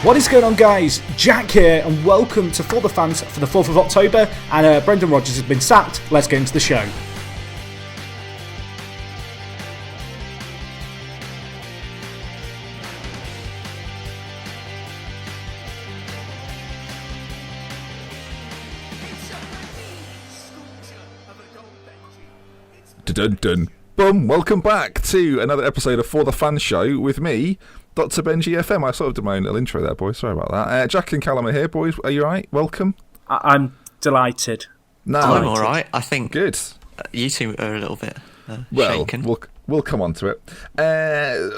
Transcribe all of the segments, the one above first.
What is going on, guys? Jack here, and welcome to For The Fans for the 4th of October. And Brendan Rodgers has been sacked. Let's get into the show. Dun-dun-dun. Boom, welcome back to another episode of For The Fans Show with me, Dr. Benji FM. I sort of did my own little intro there, boys. Sorry about that. Jack and Callum are here, boys. Are you alright? Welcome. I'm delighted. No, I'm alright. I think good. You two are a little bit shaken. We'll come on to it.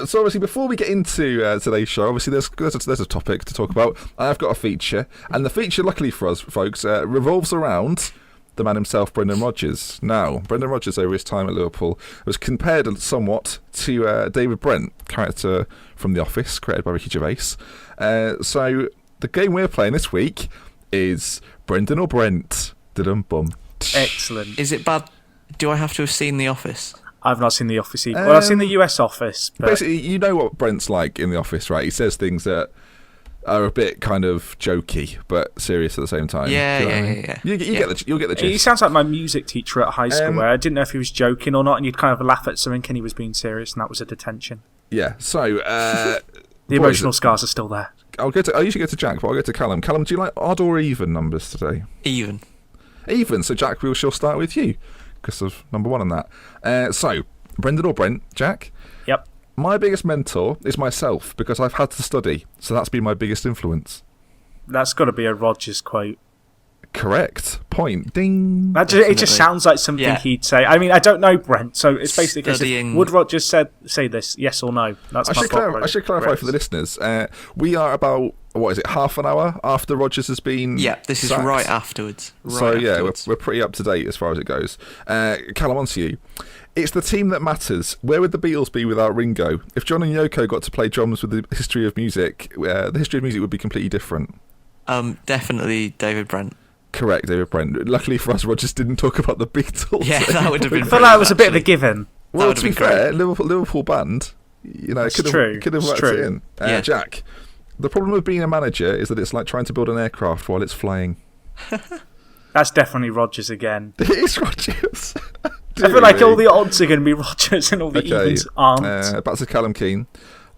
So obviously, before we get into today's show, obviously there's a topic to talk about. I've got a feature, and the feature, luckily for us, folks, revolves around the man himself, Brendan Rodgers. Now, Brendan Rodgers, over his time at Liverpool, was compared somewhat to David Brent, character from The Office, created by Ricky Gervais. So, the game we're playing this week is Brendan or Brent. Bum. Excellent. Is it bad? Do I have to have seen The Office? I've not seen The Office either. Well, I've seen the US Office. But basically, you know what Brent's like in The Office, right? He says things that are a bit kind of jokey, but serious at the same time. Yeah. You'll get the gist. He sounds like my music teacher at high school, where I didn't know if he was joking or not, and you'd kind of laugh at something and he was being serious, and that was a detention. Yeah, so the emotional scars are still there. I usually go to Jack, but I'll go to Callum. Callum, do you like odd or even numbers today? Even. So Jack, she'll start with you, because of number one on that. So, Brendan or Brent, Jack? Yep. My biggest mentor is myself, because I've had to study, so that's been my biggest influence. That's got to be a Rodgers quote. Correct. Point. Ding. It just sounds like something he'd say. I mean, I don't know Brent, so it's basically would Rodgers say this, yes or no? That's I should clarify for the listeners. We are about, half an hour after Rodgers has been this is sacked. right afterwards. We're pretty up to date as far as it goes. Callum, on to you. It's the team that matters. Where would the Beatles be without Ringo? If John and Yoko got to play drums with the history of music, the history of music would be completely different. Definitely David Brent. Correct, David Brent. Luckily for us, Rodgers didn't talk about the Beatles. Yeah, that would have been. I feel like it was a bit of a given. Well, to be fair, Liverpool band, could have worked it in. Jack, the problem with being a manager is that it's like trying to build an aircraft while it's flying. That's definitely Rodgers again. It is Rodgers. I feel like all the odds are going to be Rodgers and all the evens aren't. Back to Callum Keane.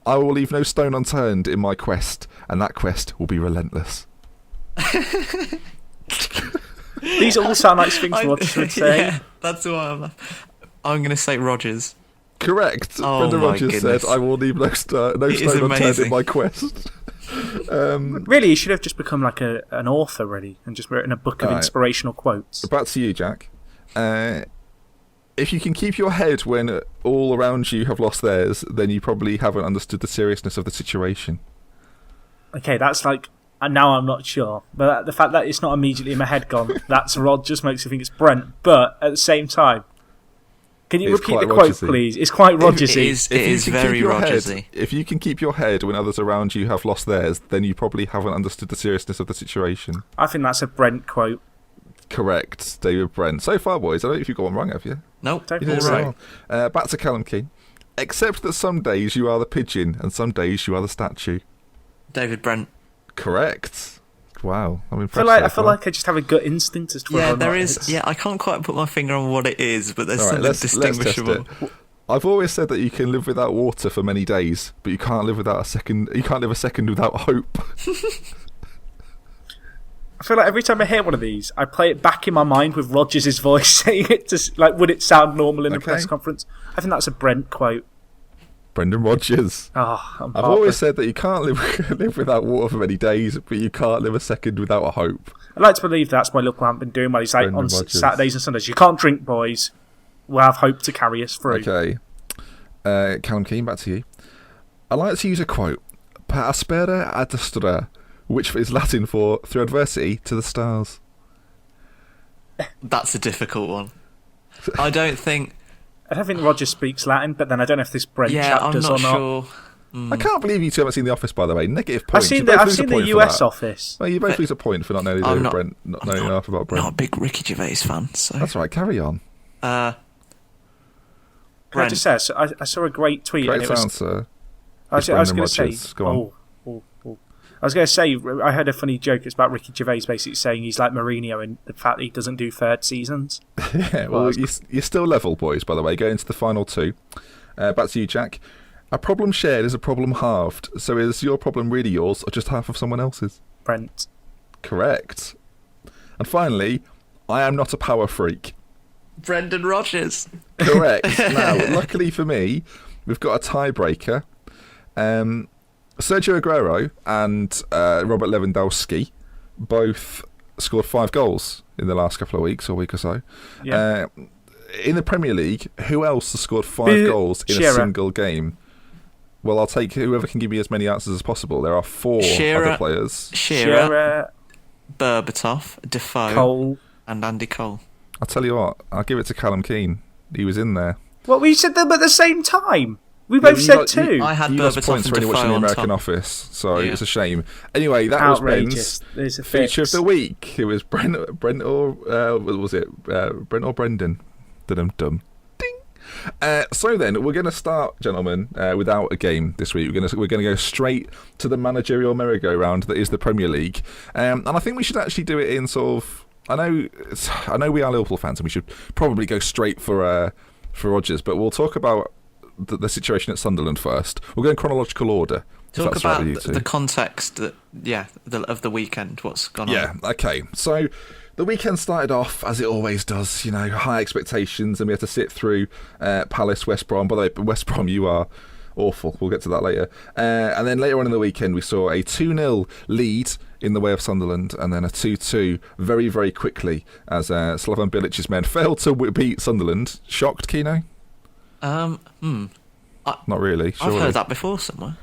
I will leave no stone unturned in my quest, and that quest will be relentless. These all sound like things Rodgers would say. Yeah, that's why I'm going to say Rodgers. Correct. Brendan Rodgers said, I will leave no stone unturned in my quest. Really, he should have just become like an author, really, and just written a book of inspirational quotes. Back to you, Jack. If you can keep your head when all around you have lost theirs, then you probably haven't understood the seriousness of the situation. Okay, that's like... And now I'm not sure. But the fact that it's not immediately in my head gone, that's Rodgers, makes me think it's Brent. But at the same time, can you repeat the quote, please? It's quite Rodgersy. It is very Rodgersy. If you can keep your head when others around you have lost theirs, then you probably haven't understood the seriousness of the situation. I think that's a Brent quote. Correct, David Brent. So far, boys, I don't know if you've got one wrong, have you? Nope. All right. Back to Callum Keane. Except that some days you are the pigeon and some days you are the statue. David Brent. Correct. Wow, I'm impressed. I feel like I just have a gut instinct as to whether or not there is. Yeah, I can't quite put my finger on what it is, but there's something distinguishable. Let's test it. I've always said that you can live without water for many days, but you can't live without a second. You can't live a second without hope. I feel like every time I hear one of these, I play it back in my mind with Rodgers' voice saying it. Would it sound normal in a press conference? I think that's a Brent quote. Brendan Rodgers. I've always said that you can't live without water for many days, but you can't live a second without a hope. I like to believe that's what Liverpool have been doing while he's like on Saturdays and Sundays. You can't drink, boys. We'll have hope to carry us through. Okay. Callum Keane, back to you. I like to use a quote. Per aspera ad destra, which is Latin for through adversity to the stars. That's a difficult one. I don't think Rodgers speaks Latin, but then I don't know if this Brent chap does or not. Sure. I can't believe you two haven't seen The Office, by the way. Negative points. I've seen the US Office. Well, you both lose a point for not knowing Brent, not knowing enough about Brent. Not a big Ricky Gervais fan, so that's right. Carry on. Can I just say, I saw a great tweet. Great and it answer. I was going to say, go on. I was going to say, I heard a funny joke. It's about Ricky Gervais basically saying he's like Mourinho in the fact that he doesn't do third seasons. Yeah, well, you're still level, boys, by the way. Going into the final two. Back to you, Jack. A problem shared is a problem halved. So is your problem really yours or just half of someone else's? Brent. Correct. And finally, I am not a power freak. Brendan Rodgers. Correct. Now, luckily for me, we've got a tiebreaker. Sergio Aguero and Robert Lewandowski both scored 5 goals in the last couple of weeks or week or so. Yeah. In the Premier League, who else has scored 5 goals in a single game? Well, I'll take whoever can give me as many answers as possible. There are 4 other players. Shearer, Berbatov, Defoe, Cole, and Andy Cole. I'll tell you what, I'll give it to Callum Keane. He was in there. Well, we said them at the same time. We both said 2. I had Berbatov and Defoe watching the on American top. Office, so it's a shame. Anyway, that outrageous. was Ben's feature of the week. It was Brent or was it Brent or Brendan? Dum. So then, we're going to start, gentlemen, without a game this week. We're going to go straight to the managerial merry-go-round that is the Premier League, and I think we should actually do it in sort of. I know we are Liverpool fans, and we should probably go straight for Rodgers, but we'll talk about the situation at Sunderland first. We'll go in chronological order. Talk about the context of the weekend. What's gone on? Yeah. Okay. So. The weekend started off, as it always does, high expectations, and we had to sit through Palace, West Brom. By the way, West Brom, you are awful. We'll get to that later. And then later on in the weekend, we saw a 2-0 lead in the way of Sunderland, and then a 2-2 very, very quickly as Slaven Bilic's men failed to beat Sunderland. Shocked, Kino? Not really. Surely. I've heard that before somewhere.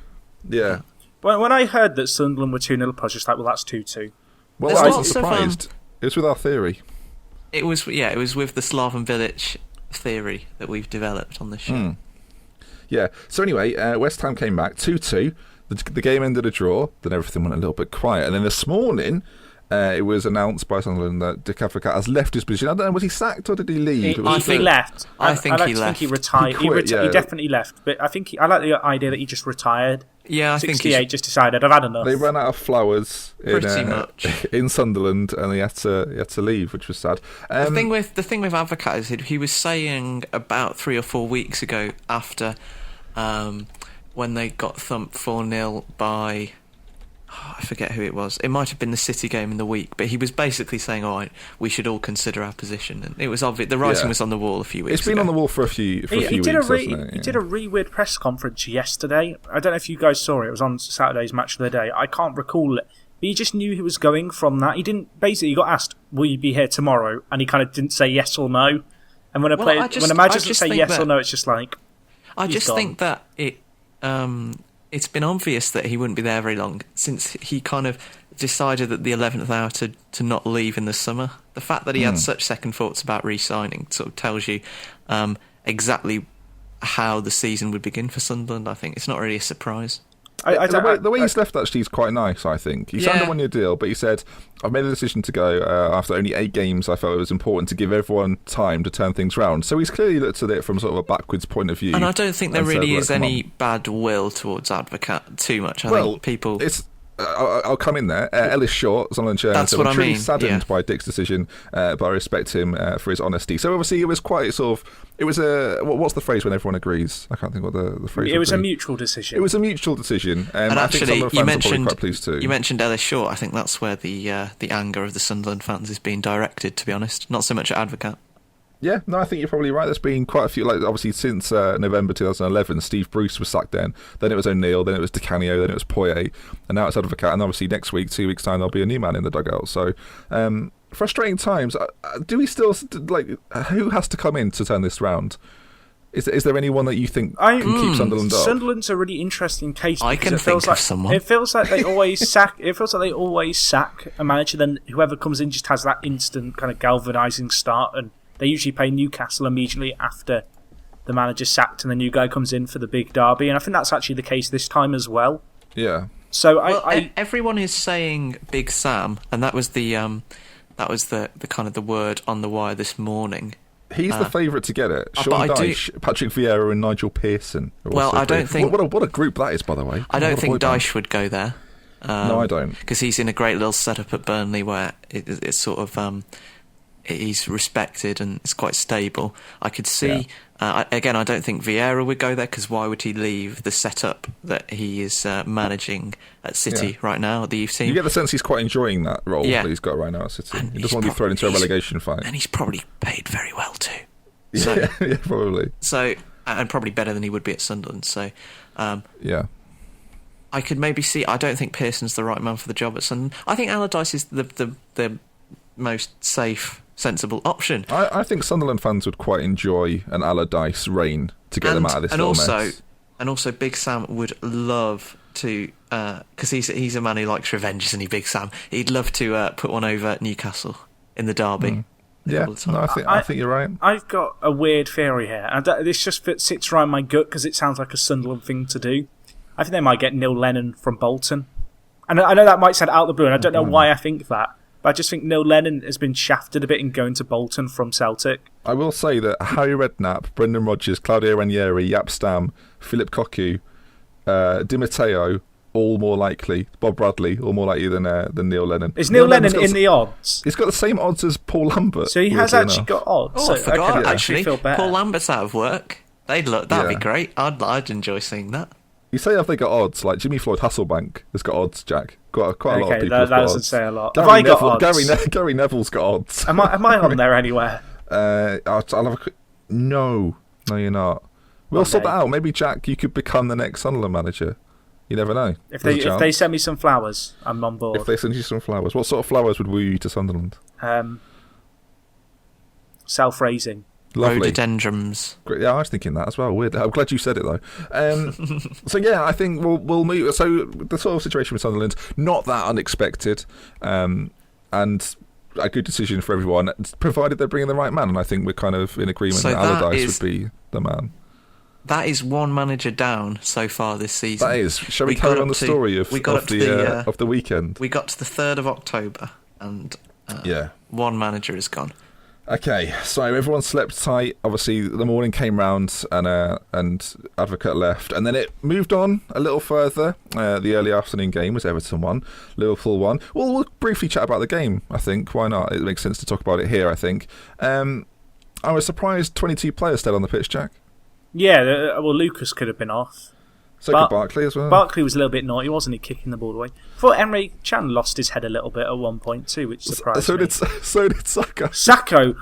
Yeah. When I heard that Sunderland were 2-0 up, I was just like, well, that's 2-2. Well, I wasn't surprised. It was with our theory. It was with the Slaven Bilic theory that we've developed on this show. Yeah. So anyway, West Ham came back 2-2. The game ended a draw. Then everything went a little bit quiet. And then this morning, it was announced by Sunderland that Advocaat has left his position. I don't know, was he sacked or did he leave? I think he left. I think he left. He retired. He definitely left. But I think I like the idea that he just retired. Yeah, I think 68 just decided I've had enough. They ran out of flowers much in Sunderland, and he had to leave, which was sad. The thing with Advocaat is he was saying about 3 or 4 weeks ago after when they got thumped 4-0 by. I forget who it was. It might have been the City game in the week, but he was basically saying, "All right, we should all consider our position." And it was obvious. The writing was on the wall a few weeks. It's been ago. on the wall for a few weeks. He did a really weird press conference yesterday. I don't know if you guys saw it. It was on Saturday's Match of the Day. I can't recall it, but he just knew he was going from that. He didn't. Basically, he got asked, "Will you be here tomorrow?" And he kind of didn't say yes or no. And when a manager doesn't say yes or no, it's just like I just think that it. It's been obvious that he wouldn't be there very long since he kind of decided at the 11th hour to not leave in the summer. The fact that he had such second thoughts about re-signing sort of tells you exactly how the season would begin for Sunderland. I think it's not really a surprise. The way he's left actually is quite nice, I think. He signed a 1-year deal, but he said, I've made a decision to go after only 8 games. I felt it was important to give everyone time to turn things around. So he's clearly looked at it from sort of a backwards point of view. And I don't think there really is any bad will towards Advocaat too much. I think people... I'll come in there. Ellis Short, Sunderland chairman. That's what I mean. I'm truly saddened by Dick's decision, but I respect him for his honesty. So obviously it was quite sort of... It was a... What's the phrase when everyone agrees? I can't think what the phrase It was a mutual decision. It was a mutual decision. And actually, I think some of the fans are probably quite pleased too. You mentioned Ellis Short. I think that's where the anger of the Sunderland fans is being directed, to be honest. Not so much at Advocaat. Yeah, no, I think you're probably right. There's been quite a few, like obviously since November 2011, Steve Bruce was sacked then it was O'Neill, then it was Di Canio, then it was Poyet, and now it's Advocaat, and obviously next week, 2 weeks' time, there'll be a new man in the dugout. So, frustrating times. Do we still, who has to come in to turn this round? Is there anyone that you think can keep Sunderland up? Sunderland's a really interesting case. I can think of someone. It feels like they always sack. It feels like they always sack a manager. Then whoever comes in just has that instant kind of galvanising start, and they usually play Newcastle immediately after the manager's sacked, and the new guy comes in for the big derby. And I think that's actually the case this time as well. Yeah. So everyone is saying Big Sam, and that was the kind of the word on the wire this morning. He's the favourite to get it. Sean Dyche, Patrick Vieira and Nigel Pearson. Well, I don't think... What a group that is, by the way. I don't think Dyche would go there. No, I don't. Because he's in a great little setup at Burnley where it's sort of... he's respected and it's quite stable. I could see... again, I don't think Vieira would go there because why would he leave the setup that he is managing at City right now, the youth team? You get the sense he's quite enjoying that role that he's got right now at City. He doesn't want to be thrown into a relegation fight. And he's probably paid very well too. So, yeah, probably. So, and probably better than he would be at Sunderland. So, yeah. I could maybe see... I don't think Pearson's the right man for the job at Sunderland. I think Allardyce is the most safe... sensible option. I think Sunderland fans would quite enjoy an Allardyce reign to get them out of this little mess. And also, Big Sam would love to, because he's a man who likes revenge, isn't he, Big Sam? He'd love to put one over Newcastle in the derby. Yeah, no, I think you're right. I've got a weird theory here. And this just sits around my gut because it sounds like a Sunderland thing to do. I think they might get Neil Lennon from Bolton. And I know that might sound out of the blue, and I don't know why I think that. But I just think Neil Lennon has been shafted a bit in going to Bolton from Celtic. I will say that Harry Redknapp, Brendan Rodgers, Claudio Ranieri, Jaap Stam, Philip Cocu, Di Matteo, all more likely. Bob Bradley, all more likely than Neil Lennon. Is Neil Lennon in the odds? He's got the same odds as Paul Lambert. So he has actually got odds. Oh, I forgot, actually. Feel better. Paul Lambert's out of work. That'd be great. I'd enjoy seeing that. You say have they got odds? Like Jimmy Floyd Hasselbank has got odds, Jack. Quite a lot of people have got odds. That doesn't say a lot. Have I got odds? Gary Neville's got odds. Am I on there anywhere? I'll have a quick... No, you're not. We'll sort that out. Maybe, Jack, you could become the next Sunderland manager. You never know. If they send me some flowers, I'm on board. If they send you some flowers. What sort of flowers would woo you to Sunderland? Self-raising. Lovely. Rhododendrons. Great. Yeah, I was thinking that as well. Weird. I'm glad you said it though. So yeah, I think we'll move. So the sort of situation with Sunderland, not that unexpected, and a good decision for everyone, provided they're bringing the right man. And I think we're kind of in agreement that Allardyce would be the man. That is one manager down so far this season. That is. Shall we carry on the story of the weekend? We got to the 3rd of October, and one manager is gone. Okay, so everyone slept tight. Obviously, the morning came round and Advocaat left. And then it moved on a little further. The early afternoon game was Everton 1, Liverpool 1. Well, we'll briefly chat about the game, I think. Why not? It makes sense to talk about it here, I think. I was surprised 22 players stayed on the pitch, Jack. Yeah, well, Lucas could have been off. So could Barkley as well. Barkley was a little bit naughty, wasn't he, kicking the ball away? I thought Emre Can lost his head a little bit at one point too, which surprised me. So did Sacco.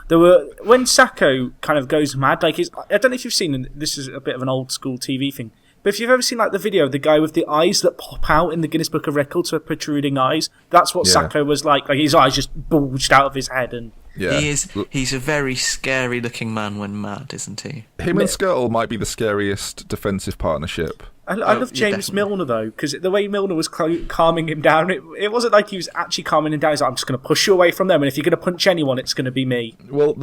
When Sacco kind of goes mad, like I don't know if you've seen, and this is a bit of an old school TV thing, but if you've ever seen like the video of the guy with the eyes that pop out in the Guinness Book of Records for protruding eyes, that's what Sacco was like. Like his eyes just bulged out of his head and... Yeah. He's a very scary looking man when mad, isn't he? Him and Skirtle might be the scariest defensive partnership. I love James Milner though, because the way Milner was calming him down, it wasn't like he was actually calming him down. He's like, I'm just going to push you away from them, and if you're going to punch anyone, it's going to be me. Well,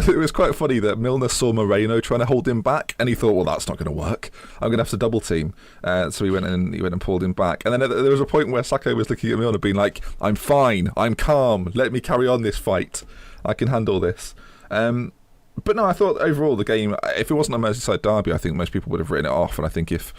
it was quite funny that Milner saw Moreno trying to hold him back, and he thought, well, that's not going to work. I'm going to have to double team. So he went and pulled him back. And then there was a point where Sacco was looking at Milner, being like, I'm fine, I'm calm, let me carry on this fight. I can handle this. But no, I thought overall the game, if it wasn't a Merseyside derby, I think most people would have written it off. And I think if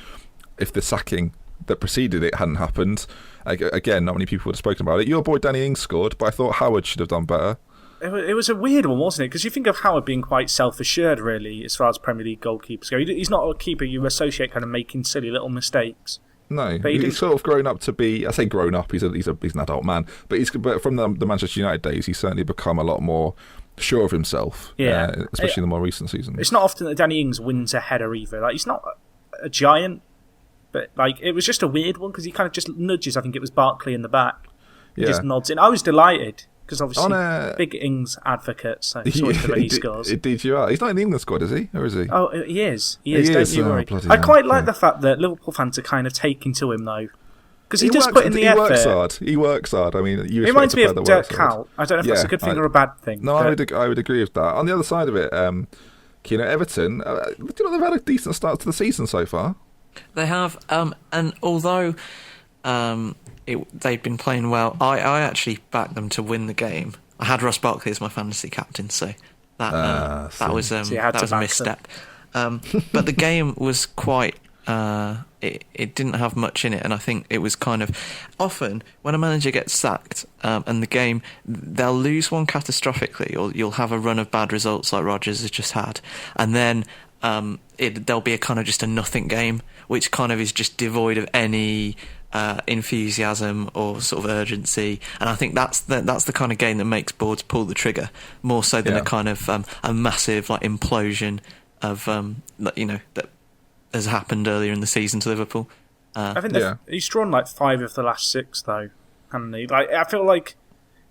the sacking that preceded it hadn't happened, again, not many people would have spoken about it. Your boy Danny Ings scored, but I thought Howard should have done better. It was a weird one, wasn't it? Because you think of Howard being quite self-assured, really, as far as Premier League goalkeepers go. He's not a keeper you associate kind of making silly little mistakes. No, he's sort of grown up to be... I say grown up, he's an adult man, but from the Manchester United days, he's certainly become a lot more sure of himself, especially in the more recent seasons. It's not often that Danny Ings wins a header either. Like, he's not a giant, but like it was just a weird one because he kind of just nudges, I think it was Barkley in the back. He just nods in. I was delighted Because obviously, big Ings advocate, so it's always when he scores. Indeed you are. He's not in the England squad, is he? Or is he? Oh, he is. Don't you worry. I quite like the fact that Liverpool fans are kind of taking to him, though. Because he does put in the effort. He works hard. I mean, he reminds me of Dirk Kuyt. I don't know if that's a good thing or a bad thing. No, I would agree with that. On the other side of it, Everton, do you know they've had a decent start to the season so far? They have, and although they've been playing well, I actually backed them to win the game. I had Ross Barkley as my fantasy captain, so that was a misstep. But the game was quite. It didn't have much in it, and I think it was kind of often when a manager gets sacked and the game, they'll lose one catastrophically, or you'll have a run of bad results like Rodgers has just had, and then there'll be a kind of just a nothing game, which kind of is just devoid of any enthusiasm or sort of urgency, and I think that's the kind of game that makes boards pull the trigger more so than a kind of a massive like implosion of that has happened earlier in the season to Liverpool. I think he's drawn like 5 of the last 6 though, hasn't he? Like I feel like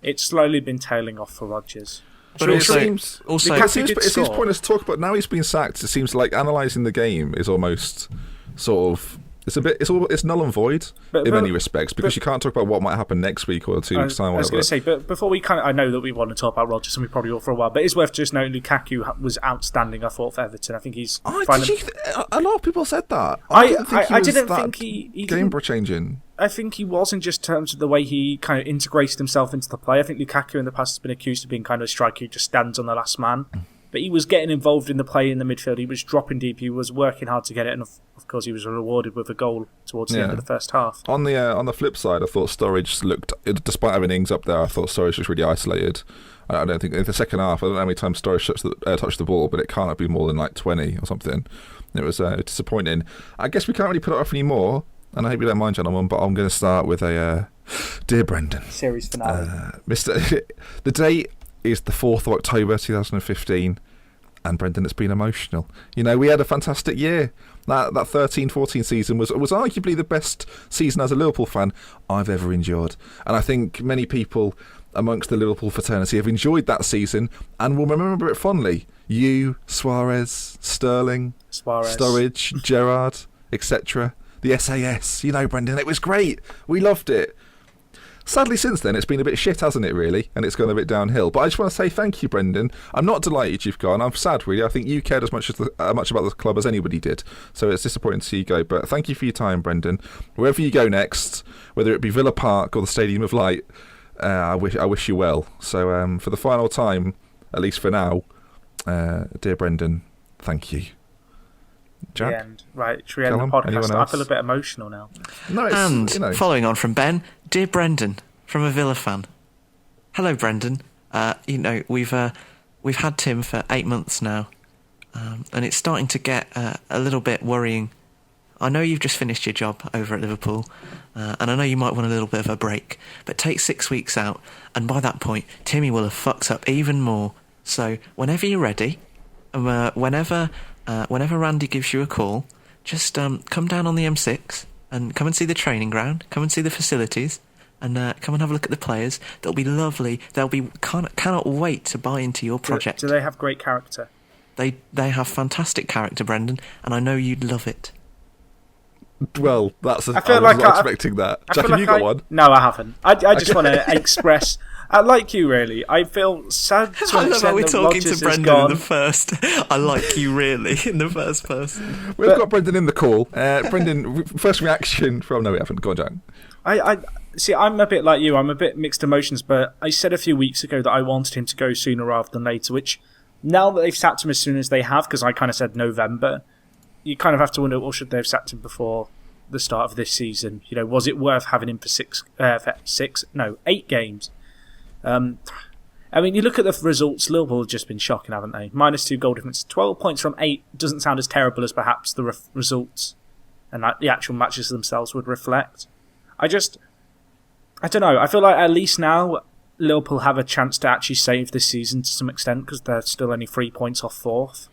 it's slowly been tailing off for Rodgers. But it seems pointless to talk about now. He's been sacked. It seems like analysing the game is almost sort of it's null and void in many respects, because you can't talk about what might happen next week or 2 weeks time. I was going to say, but before we I know that we want to talk about Rodgers, and we probably will for a while, but it's worth just noting Lukaku was outstanding. I thought for Everton. I think he's. A lot of people said that. I didn't think he game changing. I think he was in just terms of the way he kind of integrated himself into the play. I think Lukaku in the past has been accused of being kind of a striker who just stands on the last man. But he was getting involved in the play in the midfield. He was dropping deep. He was working hard to get it, and of course, he was rewarded with a goal towards the end of the first half. On the flip side, I thought Sturridge looked, despite having Ings up there, I thought Sturridge was really isolated. I don't think in the second half, I don't know how many times Sturridge touched the ball, but it can't be more than like 20 or something. It was disappointing. I guess we can't really put it off anymore, and I hope you don't mind, gentlemen, but I'm going to start with a Dear Brendan. Series finale. The date is the 4th of October 2015, and Brendan, it's been emotional. You know, we had a fantastic year. That 13-14 season was arguably the best season as a Liverpool fan I've ever endured, and I think many people amongst the Liverpool fraternity have enjoyed that season and will remember it fondly. You, Suarez, Sterling, Sturridge, Gerrard, etc. The SAS, you know, Brendan, it was great. We loved it. Sadly, since then, it's been a bit shit, hasn't it, really? And it's gone a bit downhill. But I just want to say thank you, Brendan. I'm not delighted you've gone. I'm sad, really. I think you cared as much about the club as anybody did. So it's disappointing to see you go. But thank you for your time, Brendan. Wherever you go next, whether it be Villa Park or the Stadium of Light, I wish you well. So for the final time, at least for now, dear Brendan, thank you. Jack? The end. Right, should we end the podcast? I feel a bit emotional now. No, following on from Ben, dear Brendan, from a Villa fan. Hello, Brendan. We've had Tim for 8 months now, and it's starting to get a little bit worrying. I know you've just finished your job over at Liverpool, and I know you might want a little bit of a break, but take 6 weeks out, and by that point, Timmy will have fucked up even more. So whenever you're ready, whenever Randy gives you a call, just come down on the M6 and come and see the training ground, come and see the facilities, and come and have a look at the players. They'll be lovely. Cannot wait to buy into your project. Do they have great character? They have fantastic character, Brendan, and I know you'd love it. Well, I was not expecting that. Jack, have you got one? No, I haven't. I just want to express... like you, really. I feel sad to I love how we're talking to Brendan in the first. I like you, really, in the first person. We've got Brendan in the call. Brendan, first reaction from... No, we haven't. Go on, Jack. I see, I'm a bit like you. I'm a bit mixed emotions, but I said a few weeks ago that I wanted him to go sooner rather than later, which now that they've sacked him as soon as they have, because I kind of said November, you kind of have to wonder, well, should they have sacked him before the start of this season? You know, was it worth having him for 8 games? I mean, you look at the results, Liverpool have just been shocking, haven't they? -2 goal difference. 12 points from 8 doesn't sound as terrible as perhaps the results and the actual matches themselves would reflect. I don't know. I feel like at least now Liverpool have a chance to actually save this season to some extent, because they're still only 3 points off 4th.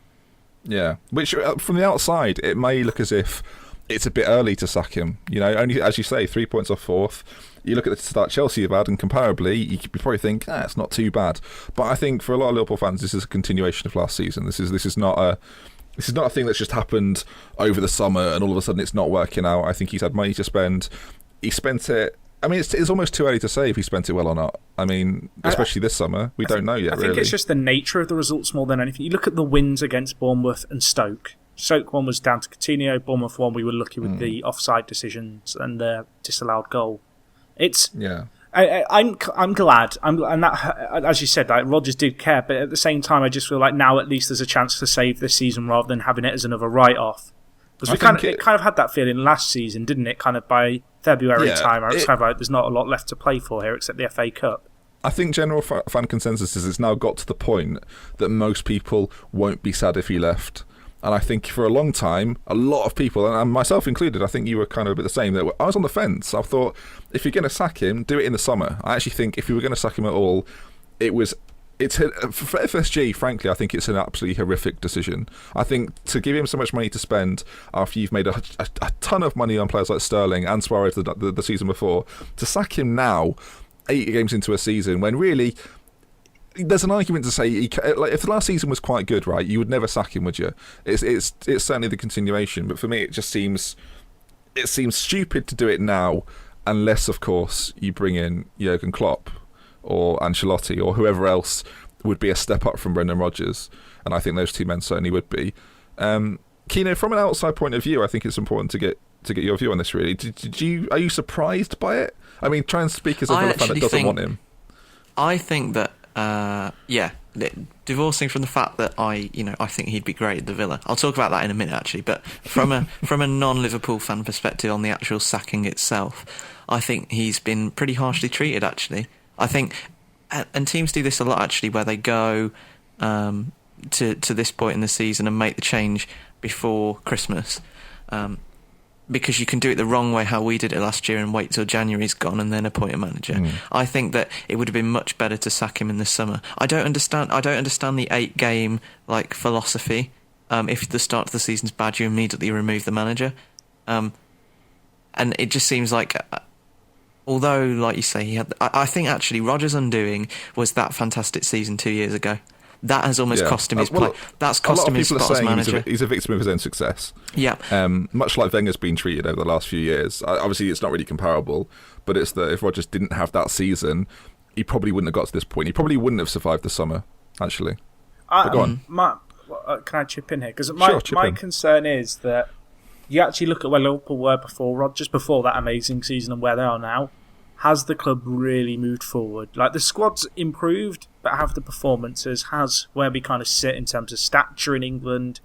Yeah, which from the outside, it may look as if it's a bit early to sack him. You know, only, as you say, 3 points off 4th. you look at the start Chelsea have had, and comparably, you could probably think, it's not too bad. But I think for a lot of Liverpool fans, this is a continuation of last season. This is not a thing that's just happened over the summer and all of a sudden it's not working out. I think he's had money to spend. He spent it. I mean, it's almost too early to say if he spent it well or not. I mean, especially this summer, we don't know yet. I think it's just the nature of the results more than anything. You look at the wins against Bournemouth and Stoke. Stoke one was down to Coutinho. Bournemouth one, we were lucky with the offside decisions and the disallowed goal. I'm glad. And that, as you said, like Rodgers did care, but at the same time, I just feel like now at least there's a chance to save this season rather than having it as another write-off. Because it kind of had that feeling last season, didn't it? Kind of by February time, I was kind of like, there's not a lot left to play for here except the FA Cup. I think general fan consensus is it's now got to the point that most people won't be sad if he left. And I think for a long time, a lot of people, and myself included, I think you were kind of a bit the same, that I was on the fence. I thought, if you're going to sack him, do it in the summer. I actually think if you were going to sack him at all, for FSG, frankly, I think it's an absolutely horrific decision. I think to give him so much money to spend after you've made a ton of money on players like Sterling and Suarez the season before, to sack him now, 8 games into a season, when really there's an argument to say if the last season was quite good, right, you would never sack him, would you? It's certainly the continuation, but for me, it seems stupid to do it now, unless of course you bring in Jurgen Klopp or Ancelotti or whoever else would be a step up from Brendan Rodgers, and I think those two men certainly would be. Kino, from an outside point of view, I think it's important to get your view on this. Really, are you surprised by it? I mean, try and speak as a fan that doesn't want him. I think that divorcing from the fact that I think he'd be great at the Villa. I'll talk about that in a minute, actually. But from a non-Liverpool fan perspective on the actual sacking itself, I think he's been pretty harshly treated, actually. I think, and teams do this a lot, actually, where they go to this point in the season and make the change before Christmas. Because you can do it the wrong way, how we did it last year, and wait till January's gone and then appoint a manager. I think that it would have been much better to sack him in the summer. I don't understand the 8-game philosophy. If the start of the season's bad, you immediately remove the manager. And it just seems like, although, like you say, I think actually Rodgers' undoing was that fantastic season 2 years ago. That has almost cost him his play. That's cost him his spot as manager. He's a victim of his own success. Yeah. Much like Wenger's been treated over the last few years. Obviously, it's not really comparable, but it's that if Rodgers didn't have that season, he probably wouldn't have got to this point. He probably wouldn't have survived the summer, actually. Go on. Can I chip in here? Because my concern is that you actually look at where Liverpool were before Rodgers, before that amazing season, and where they are now. Has the club really moved forward? Like, the squad's improved, but have the performances? Has where we kind of sit in terms of stature in England?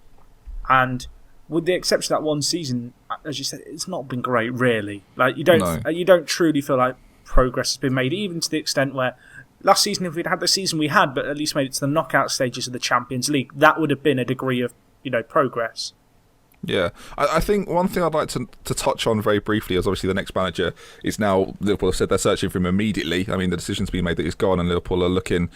And with the exception of that one season, as you said, it's not been great, really. Like, you don't truly feel like progress has been made, even to the extent where last season, if we'd had the season we had, but at least made it to the knockout stages of the Champions League, that would have been a degree of progress. Yeah, I think one thing I'd like to touch on very briefly is obviously the next manager is now, Liverpool have said they're searching for him immediately. I mean, the decision's been made that he's gone and Liverpool are looking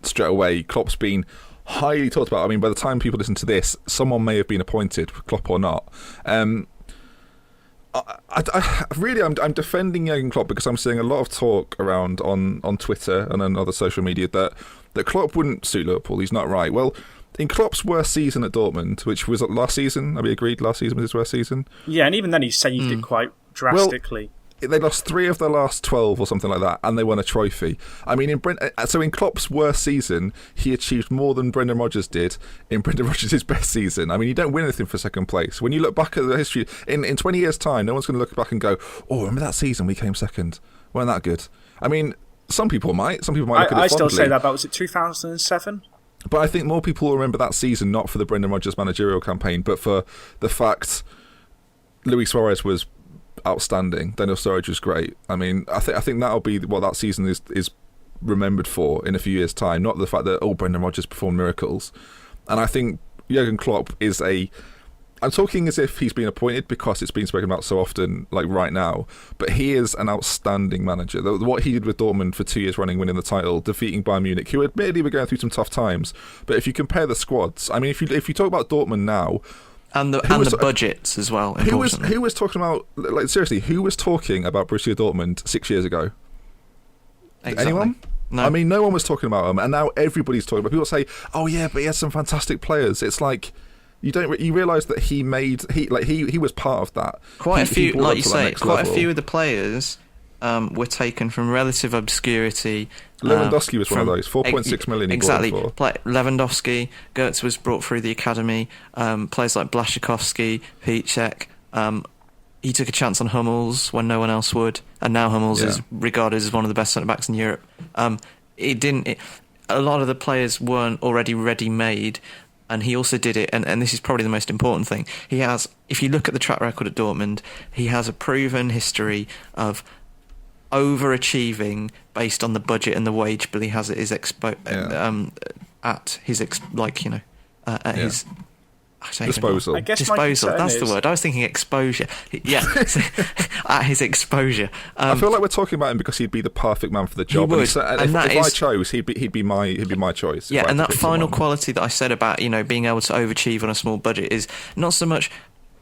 straight away. Klopp's been highly talked about. I mean, by the time people listen to this, someone may have been appointed, Klopp or not. I'm defending Jurgen Klopp because I'm seeing a lot of talk around on Twitter and on other social media that Klopp wouldn't suit Liverpool. He's not right. Well, in Klopp's worst season at Dortmund, which was last season, have we agreed last season was his worst season? Yeah, and even then he saved it quite drastically. Well, they lost 3 of their last 12 or something like that, and they won a trophy. I mean, in Klopp's worst season, he achieved more than Brendan Rodgers did in Brendan Rodgers' best season. I mean, you don't win anything for second place. When you look back at the history, in 20 years' time, no one's going to look back and go, oh, remember that season we came second? Weren't that good? I mean, some people might. Some people might look at it fondly. I still say that, but was it 2007? But I think more people will remember that season not for the Brendan Rodgers managerial campaign, but for the fact Luis Suarez was outstanding. Daniel Sturridge was great. I mean, I think that'll be what that season is remembered for in a few years' time, not the fact that Brendan Rodgers performed miracles. And I think Jurgen Klopp is I'm talking as if he's been appointed because it's been spoken about so often, like right now, but he is an outstanding manager. What he did with Dortmund for 2 years running, winning the title, defeating Bayern Munich, who admittedly were going through some tough times, but if you compare the squads, I mean, if you talk about Dortmund now, And the budgets as well. Who was talking about, like, seriously, who was talking about Borussia Dortmund 6 years ago? Exactly. Anyone? No. I mean, no one was talking about him, and now everybody's talking about. People say, "Oh yeah, but he has some fantastic players." It's like you realise that he was part of that. Quite a few, like you say, quite a few of the players were taken from relative obscurity. Lewandowski was one of those. 4.6 million. Exactly. Lewandowski, Goetz was brought through the academy. Players like Blaszczykowski, Piszczek. He took a chance on Hummels when no one else would, and now Hummels is regarded as one of the best centre backs in Europe. A lot of the players weren't already ready-made, and he also did it. And this is probably the most important thing. He has, if you look at the track record at Dortmund, he has a proven history of overachieving based on the budget and the wage bill he has at his his disposal. I guess disposal. That's the word. I was thinking exposure. Yeah, at his exposure. I feel like we're talking about him because he'd be the perfect man for the job. He would. If I chose, he'd be my choice. Yeah, and that final quality that I said about being able to overachieve on a small budget is not so much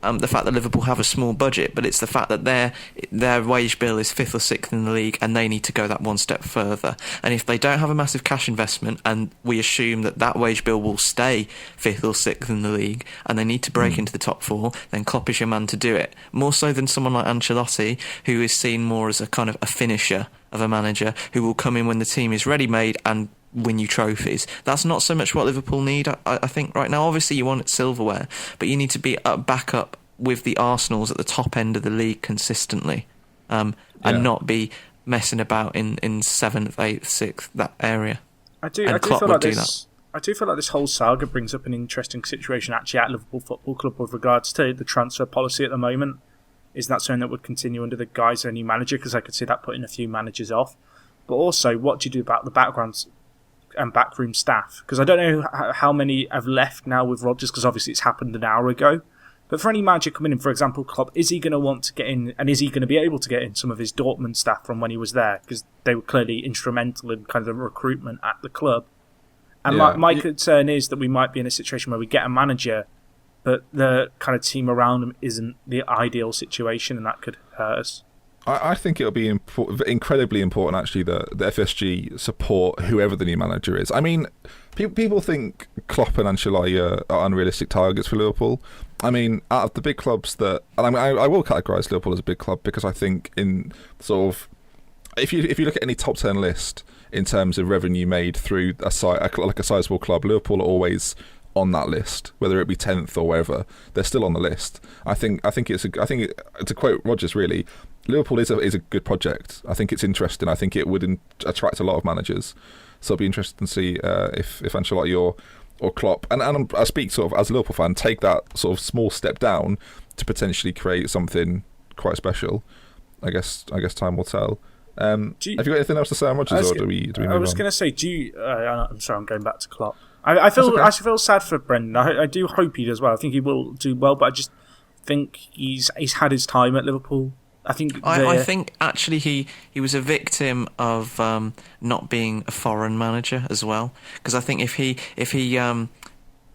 the fact that Liverpool have a small budget, but it's the fact that their wage bill is 5th or 6th in the league, and they need to go that one step further. And if they don't have a massive cash investment, and we assume that wage bill will stay 5th or 6th in the league, and they need to break into the top 4, then Klopp is your man to do it. More so than someone like Ancelotti, who is seen more as a kind of a finisher of a manager who will come in when the team is ready-made and win you trophies. That's not so much what Liverpool need, I think, right now. Obviously you want silverware, but you need to be back up with the Arsenals at the top end of the league consistently, and not be messing about in 7th, 8th, 6th, that area. I do feel like this whole saga brings up an interesting situation actually at Liverpool Football Club with regards to the transfer policy at the moment. Is that something that would continue under the guise of a new manager? Because I could see that putting a few managers off. But also, what do you do about the backgrounds and backroom staff? Because I don't know how many have left now with Rodgers, because obviously it's happened an hour ago. But for any manager coming in, for example, Klopp, is he going to want to get in, and is he going to be able to get in some of his Dortmund staff from when he was there? Because they were clearly instrumental in kind of the recruitment at the club. And my concern is that we might be in a situation where we get a manager, but the kind of team around him isn't the ideal situation, and that could hurt us. I think it'll be incredibly important, actually, that the FSG support whoever the new manager is. I mean, people think Klopp and Ancelotti are unrealistic targets for Liverpool. I mean, out of the big clubs that... And I will categorise Liverpool as a big club, because I think in sort of... If you look at any top 10 list in terms of revenue made through a sizable club, Liverpool are always on that list, whether it be 10th or wherever. They're still on the list. I think to quote Rodgers, really, Liverpool is a good project. I think it's interesting. I think it would attract a lot of managers. So it'll be interesting to see if Ancelotti or Klopp, and I speak sort of as a Liverpool fan, take that sort of small step down to potentially create something quite special. I guess time will tell. Have you got anything else to say on Rodgers, or do we move on? I was going to say, I'm sorry, I'm going back to Klopp. I feel sad for Brendan. I do hope he does well. I think he will do well, but I just think he's had his time at Liverpool. I think actually he was a victim of not being a foreign manager as well. Because I think if he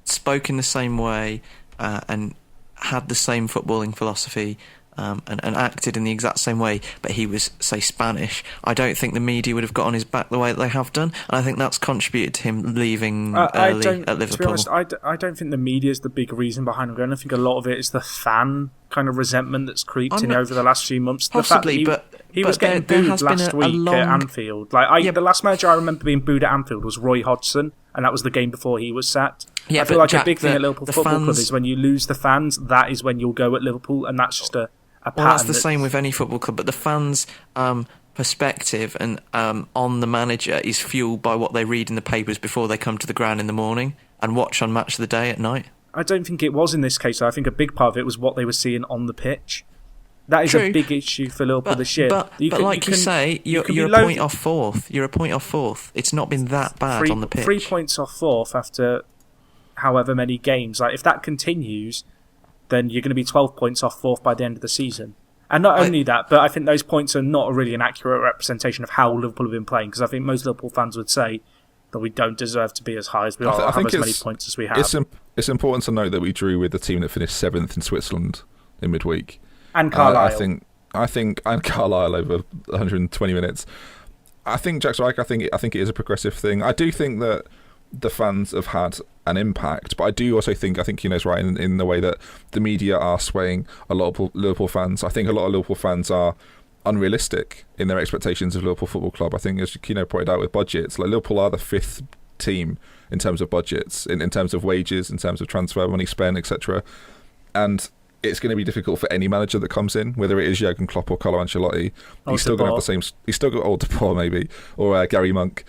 spoke in the same way and had the same footballing philosophy and acted in the exact same way, but he was, say, Spanish, I don't think the media would have got on his back the way that they have done, and I think that's contributed to him leaving early at Liverpool. To be honest, I don't think the media is the big reason behind him going. I think a lot of it is the fan kind of resentment that's creeped in over the last few months. Possibly, he was getting booed last week at Anfield. The last manager I remember being booed at Anfield was Roy Hodgson, and that was the game before he was sacked. Yeah, I feel like Jack, a big thing at Liverpool Football Club is when you lose the fans, that is when you'll go at Liverpool, and that's just a pattern. Well, that's the same with any football club, but the fans' perspective and on the manager is fueled by what they read in the papers before they come to the ground in the morning and watch on Match of the Day at night. I don't think it was in this case. I think a big part of it was what they were seeing on the pitch. That is a big issue for Liverpool this year. But you're a point off fourth. You're a point off fourth. It's not been that bad on the pitch. 3 points off fourth after however many games. If that continues, then you're going to be 12 points off fourth by the end of the season. And not only that, but I think those points are not really an accurate representation of how Liverpool have been playing, because I think most Liverpool fans would say that we don't deserve to be as high as we are, or have as many points as we have. It's important to note that we drew with the team that finished 7th in Switzerland in midweek. And Carlisle. I think and Carlisle over 120 minutes. I think Jack's right. I think it is a progressive thing. I do think that the fans have had an impact, but I do also think Keno's right in the way that the media are swaying a lot of Liverpool fans. I think a lot of Liverpool fans are unrealistic in their expectations of Liverpool Football Club. I think, as Keno pointed out with budgets, like Liverpool are the 5th team in terms of budgets, in terms of wages, in terms of transfer money spent, etc. And it's going to be difficult for any manager that comes in, whether it is Jurgen Klopp or Carlo Ancelotti. He's still going to have the same. He's still got old DePaul maybe, or Gary Monk.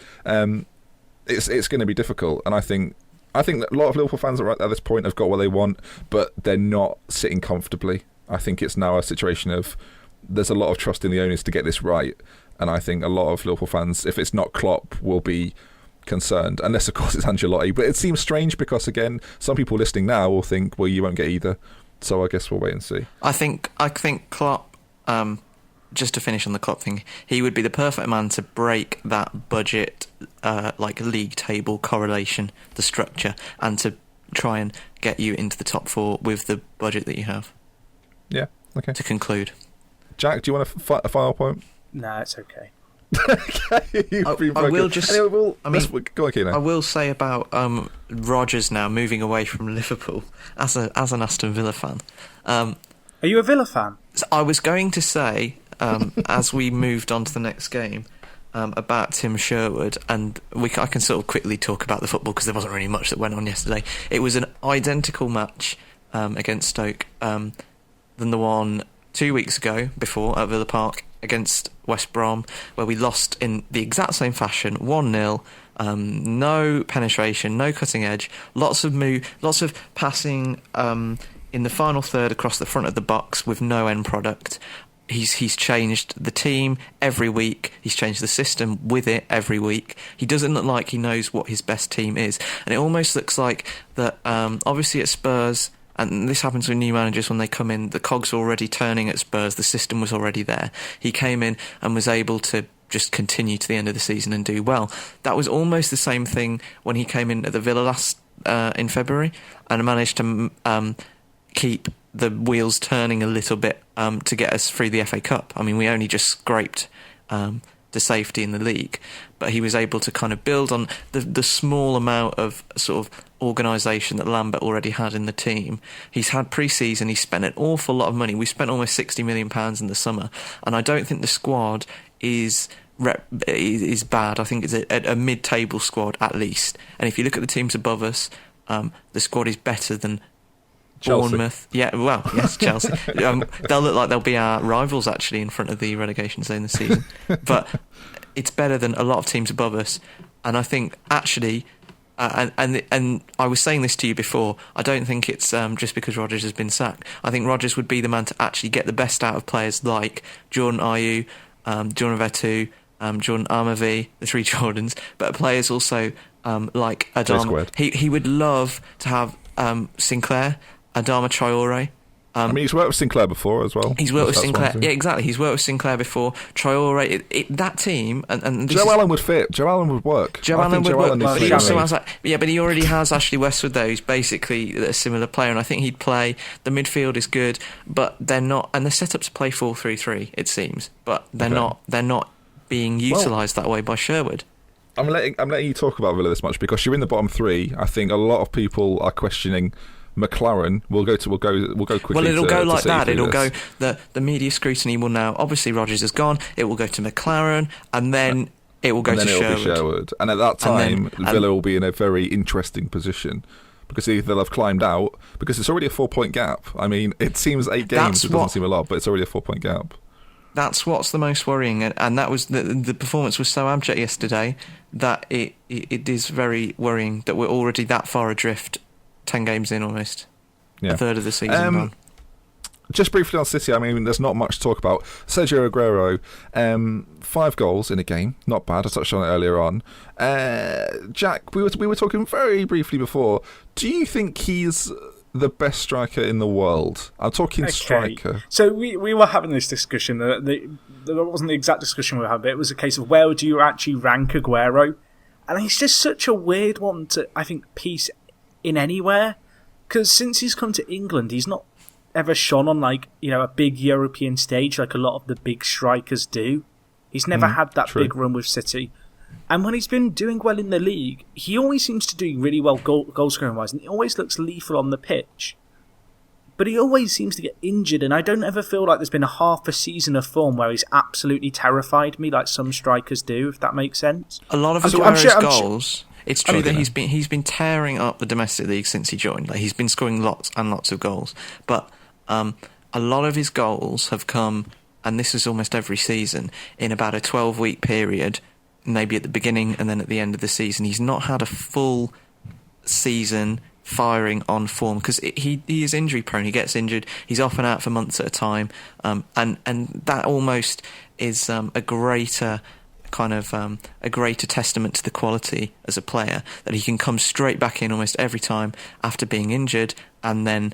It's going to be difficult, and I think that a lot of Liverpool fans at this point have got what they want, but they're not sitting comfortably. I think it's now a situation of there's a lot of trust in the owners to get this right, and I think a lot of Liverpool fans, if it's not Klopp, will be concerned, unless of course it's Ancelotti. But it seems strange because, again, some people listening now will think, well, you won't get either. So I guess we'll wait and see. I think Klopp, just to finish on the Klopp thing, he would be the perfect man to break that budget, league table correlation, the structure, and to try and get you into the top 4 with the budget that you have. Yeah, okay. To conclude. Jack, do you want a final point? No, it's okay. I will just. Anyway, go on, Keno. I will say about Rodgers now moving away from Liverpool as an Aston Villa fan. Are you a Villa fan? I was going to say, as we moved on to the next game, about Tim Sherwood, and I can sort of quickly talk about the football because there wasn't really much that went on yesterday. It was an identical match against Stoke than the one 2 weeks ago before at Villa Park against West Brom, where we lost in the exact same fashion, 1-0, no penetration, no cutting edge, lots of passing in the final third across the front of the box with no end product. He's changed the team every week. He's changed the system with it every week. He doesn't look like he knows what his best team is. And it almost looks like that, obviously at Spurs, and this happens with new managers when they come in, the cogs are already turning at Spurs, the system was already there. He came in and was able to just continue to the end of the season and do well. That was almost the same thing when he came in at the Villa last in February and managed to keep the wheels turning a little bit to get us through the FA Cup. I mean, we only just scraped to safety in the league, but he was able to kind of build on the small amount of sort of organisation that Lambert already had in the team. He's had pre-season, he's spent an awful lot of money. We spent almost £60 million in the summer, and I don't think the squad is bad. I think it's a mid-table squad at least, and if you look at the teams above us, the squad is better than Chelsea. Bournemouth. Yeah, well, yes, Chelsea. They'll look like they'll be our rivals actually in front of the relegation zone this season. But it's better than a lot of teams above us. And I think actually, and I was saying this to you before, I don't think it's just because Rodgers has been sacked. I think Rodgers would be the man to actually get the best out of players like Jordan Ayew, Jordan Veretout, Jordan Amavi, the 3 Jordans, but players also like Adama. He would love to have Sinclair, Adama Traore. I mean, he's worked with Sinclair before as well. He's worked with Sinclair. Yeah, exactly. He's worked with Sinclair before. Traore, that team, and Joe Allen would fit. Joe Allen would work. Joe Allen would work. But he also has but he already has Ashley Westwood though, who's basically a similar player, and I think he'd play. The midfield is good, but they're not, and they're set up to play 4-3-3. It seems, but they're not. They're not being utilised that way by Sherwood. I'm letting you talk about Villa this much because you're in the bottom 3. I think a lot of people are questioning McLaren. We'll go quickly. Well, it'll go like that. It'll this. go. The media scrutiny will now. Obviously, Rodgers is gone. It will go to McLaren, and then it will go to Sherwood. And at that time, Villa will be in a very interesting position because either they'll have climbed out because it's already a 4-point gap. I mean, it seems 8 games. It doesn't seem a lot, but it's already a 4-point gap. That's what's the most worrying, and that was the performance was so abject yesterday that it is very worrying that we're already that far adrift. 10 games in almost. Yeah. A third of the season gone. Just briefly on City, I mean, there's not much to talk about. Sergio Aguero, 5 goals in a game. Not bad. I touched on it earlier on. Jack, we were talking very briefly before. Do you think he's the best striker in the world? I'm talking striker. So we were having this discussion. That wasn't the exact discussion we were having, but it was a case of where do you actually rank Aguero? And he's just such a weird one to, I think, piece in anywhere. Because since he's come to England, he's not ever shone on, like, you know, a big European stage like a lot of the big strikers do. He's never had that big run with City. And when he's been doing well in the league, he always seems to do really well goal scoring wise, and he always looks lethal on the pitch. But he always seems to get injured, and I don't ever feel like there's been a half a season of form where he's absolutely terrified me like some strikers do, if that makes sense. A lot of Aguero's goals, it's true that he's been tearing up the domestic league since he joined. Like, he's been scoring lots and lots of goals. But a lot of his goals have come, and this is almost every season, in about a 12-week period, maybe at the beginning and then at the end of the season. He's not had a full season firing on form because he is injury prone. He gets injured. He's off and out for months at a time, and that almost is a greater testament to the quality as a player, that he can come straight back in almost every time after being injured and then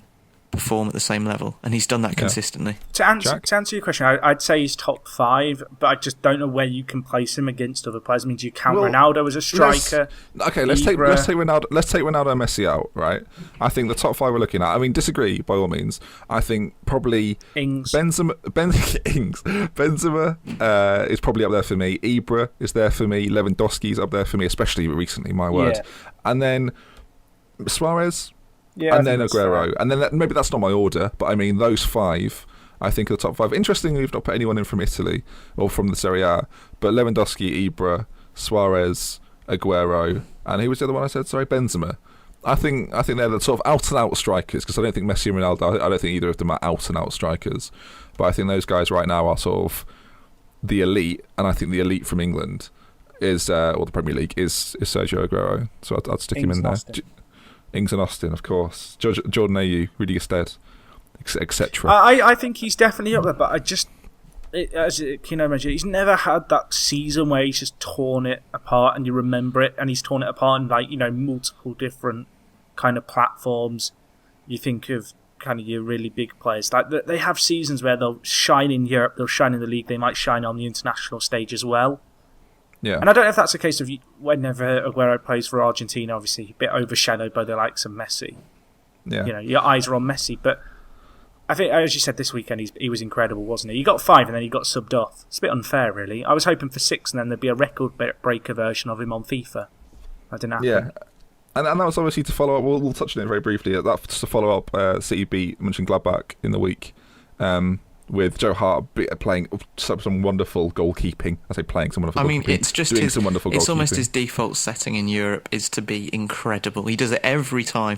perform at the same level, and he's done that consistently. To answer your question, I'd say he's top 5, but I just don't know where you can place him against other players. I mean, do you count Ronaldo as a striker? Let's take Ronaldo and Messi out, right? I think the top 5 we're looking at. I mean, disagree by all means. I think probably Benzema is probably up there for me. Ibra is there for me. Lewandowski's up there for me, especially recently. My word, and then Suarez. Yeah, and then Aguero. And then maybe that's not my order, but I mean, those 5, I think, are the top 5. Interestingly, we've not put anyone in from Italy or from the Serie A, but Lewandowski, Ibra, Suarez, Aguero, and who was the other one I said? Sorry, Benzema. I think they're the sort of out-and-out strikers, because I don't think Messi and Ronaldo, I don't think either of them are out-and-out strikers, but I think those guys right now are sort of the elite, and I think the elite from England is, or the Premier League, is Sergio Aguero, so I'd stick him in there. Ings and Austin, of course. Jordan Ayew, Rudy Gestede, etc. I think he's definitely up there, but I just, as Kino mentioned, he's never had that season where he's just torn it apart and you remember it, and he's torn it apart in, like, you know, multiple different kind of platforms. You think of kind of your really big players. Like, they have seasons where they'll shine in Europe, they'll shine in the league, they might shine on the international stage as well. Yeah. And I don't know if that's a case of whenever Aguero plays for Argentina, obviously a bit overshadowed by the likes of Messi. Yeah. You know, your eyes are on Messi, but I think, as you said, this weekend he was incredible, wasn't he? He got 5 and then he got subbed off. It's a bit unfair, really. I was hoping for 6 and then there'd be a record breaker version of him on FIFA. That didn't happen. Yeah. And that was obviously to follow up, we'll touch on it very briefly, that's to follow up City beat Mönchengladbach in the week. With Joe Hart playing some wonderful goalkeeping. I say playing some wonderful goalkeeping. I mean, it's just it's almost his default setting in Europe is to be incredible. He does it every time.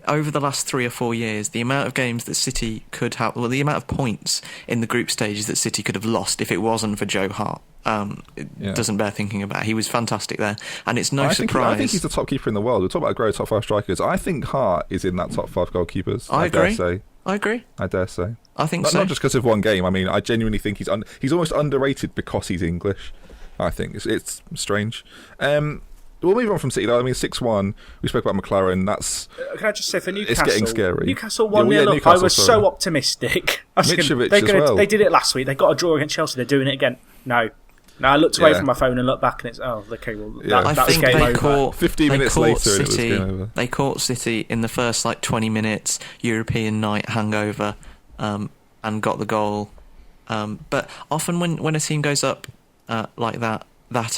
Over the last 3 or 4 years, the amount of games that City could have, well, the amount of points in the group stages that City could have lost if it wasn't for Joe Hart. Doesn't bear thinking about. He was fantastic there, and it's surprise. I think he's the top keeper in the world. We're talking about Aguero, top 5 strikers. I think Hart is in that top 5 goalkeepers. I agree. I dare say. I think so. Not just because of one game. I mean, I genuinely think he's almost underrated because he's English. I think it's strange. We'll move on from City though. I mean, 6-1. We spoke about McLaren. That's. Can I just say for Newcastle? It's getting scary. Newcastle 1-0 up. I was so optimistic. Mitrovic as well. They did it last week. They got a draw against Chelsea. They're doing it again. No, I looked away from my phone and looked back, and it's okay. Well, that's game over. 15 minutes later, City, it was game over. They caught City in the first 20 minutes, European night hangover, and got the goal. But often when a team goes up like that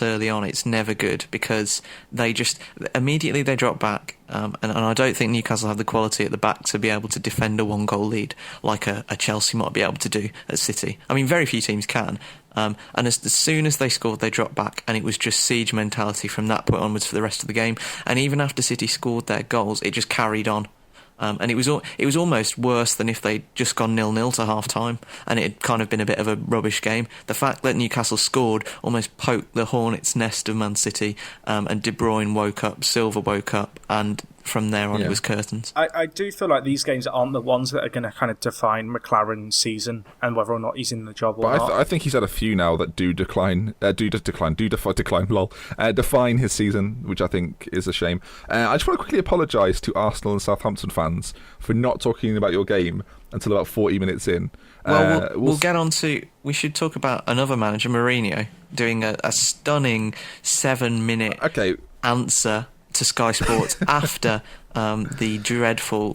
early on, it's never good because they just immediately they drop back, and I don't think Newcastle have the quality at the back to be able to defend a 1-goal lead like a Chelsea might be able to do at City. I mean, very few teams can. And as soon as they scored, they dropped back, and it was just siege mentality from that point onwards for the rest of the game. And even after City scored their goals, it just carried on. And it was almost worse than if they'd just gone 0-0 to half-time, and it had kind of been a bit of a rubbish game. The fact that Newcastle scored almost poked the hornet's nest of Man City, and De Bruyne woke up, Silva woke up, and from there on it was curtains. I do feel like these games aren't the ones that are going to kind of define McLaren's season and whether or not he's in the job or not. I think he's had a few now that define his season, which I think is a shame. I just want to quickly apologise to Arsenal and Southampton fans for not talking about your game until about 40 minutes in. Well, we'll get on to... We should talk about another manager, Mourinho, doing a stunning 7-minute answer to Sky Sports after the dreadful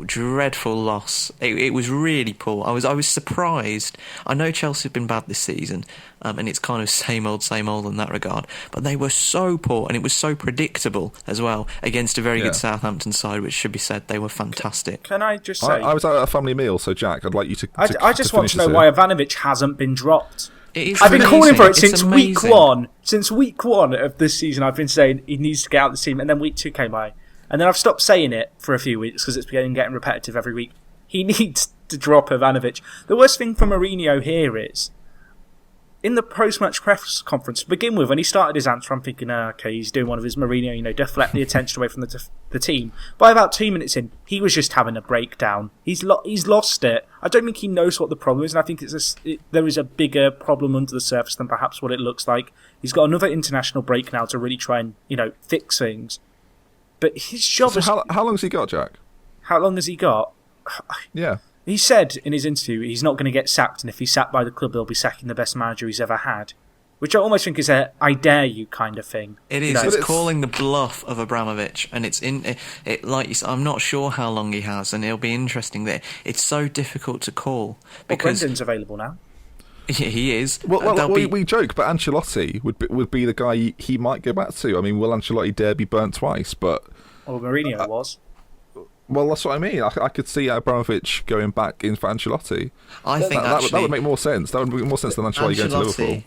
loss. It was really poor. I was surprised. I know Chelsea have been bad this season, and it's kind of same old in that regard. But they were so poor, and it was so predictable as well against a very good Southampton side, which should be said they were fantastic. Can I just say... I was at a family meal, so Jack, I'd like you to I just want to know why Ivanovic hasn't been dropped. I've been calling for it since week one. Since week one of this season, I've been saying he needs to get out of the team, and then week 2 came by. And then I've stopped saying it for a few weeks because it's getting repetitive every week. He needs to drop Ivanovic. The worst thing for Mourinho here is, in the post-match press conference, to begin with, when he started his answer, I'm thinking, okay, he's doing one of his Mourinho, deflect the attention away from the team. By about 2 minutes in, he was just having a breakdown. He's lost it. I don't think he knows what the problem is, and I think there is a bigger problem under the surface than perhaps what it looks like. He's got another international break now to really try and, fix things. But his job is... How long has he got, Jack? How long has he got? Yeah. He said in his interview he's not going to get sacked, and if he's sacked by the club, they'll be sacking the best manager he's ever had. Which I almost think is a "I dare you" kind of thing. It is. It's calling the bluff of Abramovich, and it's like you said, I'm not sure how long he has, and it'll be interesting that it's so difficult to call because Brendan's available now. He is. Well, we joke, but Ancelotti would be the guy he might go back to. I mean, will Ancelotti dare be burnt twice? But Mourinho was. Well, that's what I mean. I could see Abramovich going back in for Ancelotti. I think that would make more sense. That would make more sense than Ancelotti going to Liverpool.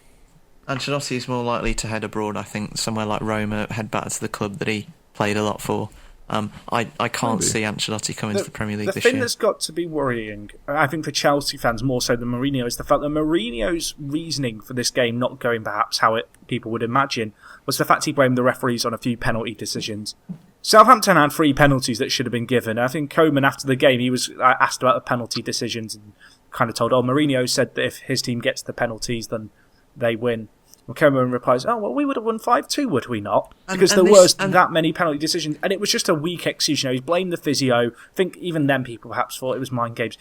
Ancelotti is more likely to head abroad, I think, somewhere like Roma, head back to the club that he played a lot for. I can't see Ancelotti coming to the Premier League this year. The thing that's got to be worrying, I think for Chelsea fans more so than Mourinho, is the fact that Mourinho's reasoning for this game not going perhaps how people would imagine was the fact he blamed the referees on a few penalty decisions. Southampton had 3 penalties that should have been given. I think Koeman, after the game, he was asked about the penalty decisions and kind of told, Mourinho said that if his team gets the penalties, then they win. And Koeman replies, we would have won 5-2, would we not? Because there was that many penalty decisions, and it was just a weak excuse. He's blamed the physio. I think even then people perhaps thought it was mind games.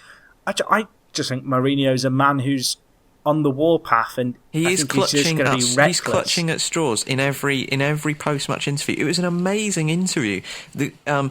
I just think Mourinho's a man who's on the warpath, and he's clutching at straws in every post-match interview. It was an amazing interview. I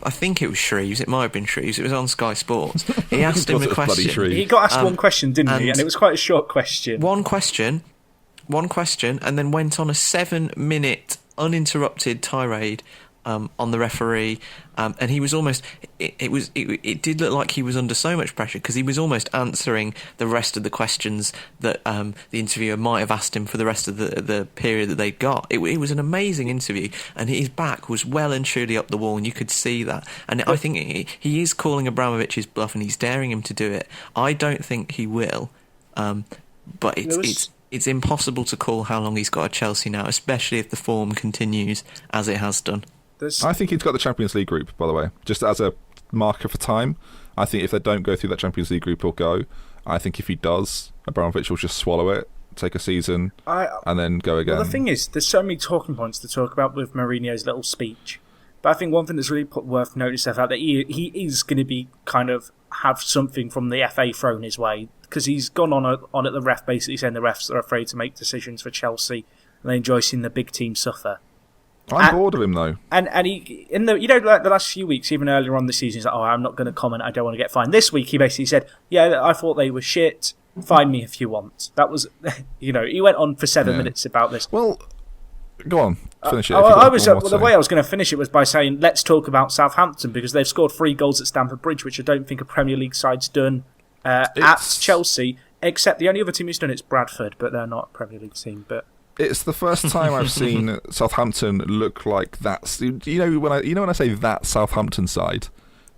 think it was Shreves. It might have been Shreves. It was on Sky Sports. He asked him a question. He got asked one question, didn't he? And it was quite a short question. One question, and then went on a 7-minute uninterrupted tirade on the referee, and he was almost. It did look like he was under so much pressure because he was almost answering the rest of the questions that the interviewer might have asked him for the rest of the period that they'd got. It was an amazing interview, and his back was well and truly up the wall, and you could see that. And I think he is calling Abramovich's bluff, and he's daring him to do it. I don't think he will, but it's impossible to call how long he's got at Chelsea now, especially if the form continues as it has done. I think he's got the Champions League group, by the way, just as a marker for time. I think if they don't go through that Champions League group, he'll go. I think if he does, Abramovich will just swallow it, take a season, and then go again. Well, the thing is, there's so many talking points to talk about with Mourinho's little speech. But I think one thing that's really worth noticing is the fact that he is going to be kind of have something from the FA thrown his way, because he's gone on at the ref, basically saying the refs are afraid to make decisions for Chelsea and they enjoy seeing the big team suffer. I'm bored of him though. And he like the last few weeks, even earlier on the season, he's like, I'm not going to comment. I don't want to get fined. This week, he basically said, I thought they were shit. Fine me if you want. That was, he went on for 7 minutes about this. Well, go on, finish it. The way I was going to finish it was by saying, let's talk about Southampton, because they've scored 3 goals at Stamford Bridge, which I don't think a Premier League side's done at Chelsea. Except the only other team who's done it's Bradford, but they're not a Premier League team. But it's the first time I've seen Southampton look like that. When I say that Southampton side,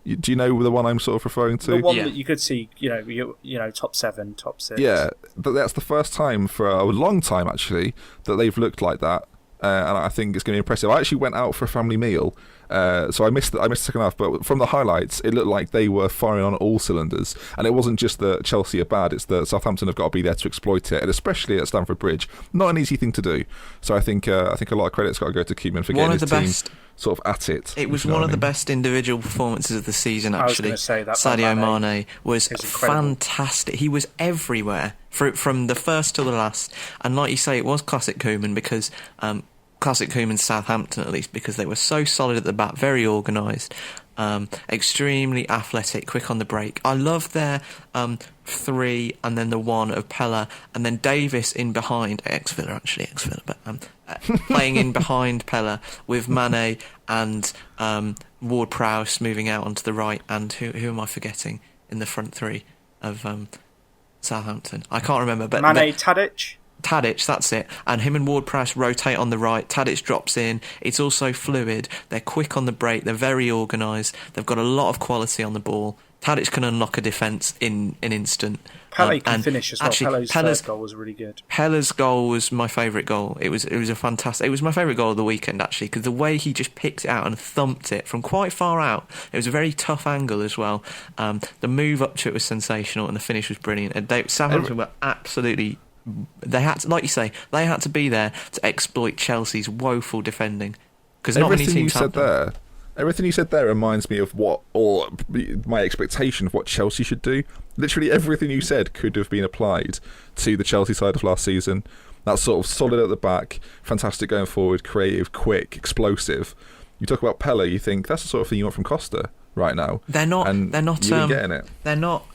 do you know the one I'm sort of referring to? The one that you could see, top 7, top 6. Yeah, but that's the first time for a long time actually that they've looked like that. and I think it's going to be impressive. I actually went out for a family meal, so I missed the second half. But from the highlights, it looked like they were firing on all cylinders, and it wasn't just that Chelsea are bad; it's that Southampton have got to be there to exploit it, and especially at Stamford Bridge, not an easy thing to do. So I think a lot of credit's got to go to Koeman for getting his team sort of at it. It was one of the best individual performances of the season, actually. I was going to say that. Sadio Mane was fantastic. He was everywhere from the first to the last. And like you say, it was classic Koeman because classic Koeman Southampton, at least, because they were so solid at the back, very organised, extremely athletic, quick on the break. I love their 3 and then the 1 of Pella, and then Davis in behind, ex-Villa, but playing in behind Pella with Mane and Ward-Prowse moving out onto the right, and who am I forgetting in the front 3 of Southampton? I can't remember. But Mane, Tadic, that's it. And him and Ward-Prowse rotate on the right. Tadic drops in. It's also fluid. They're quick on the break. They're very organised. They've got a lot of quality on the ball. Tadic can unlock a defence in an instant. Pele can finish as well. Actually, Pella's goal was really good. Pella's goal was my favourite goal. It was a fantastic. It was my favourite goal of the weekend, actually, because the way he just picked it out and thumped it from quite far out. It was a very tough angle as well. The move up to it was sensational, and the finish was brilliant. And Southampton were absolutely. They had to, like you say, they had to be there to exploit Chelsea's woeful defending, because not many teams have that. Everything you said there reminds me of my expectation of what Chelsea should do. Literally everything you said could have been applied to the Chelsea side of last season. That sort of solid at the back, fantastic going forward, creative, quick, explosive. You talk about Pele, you think that's the sort of thing you want from Costa right now. They're not. Getting it. They're not.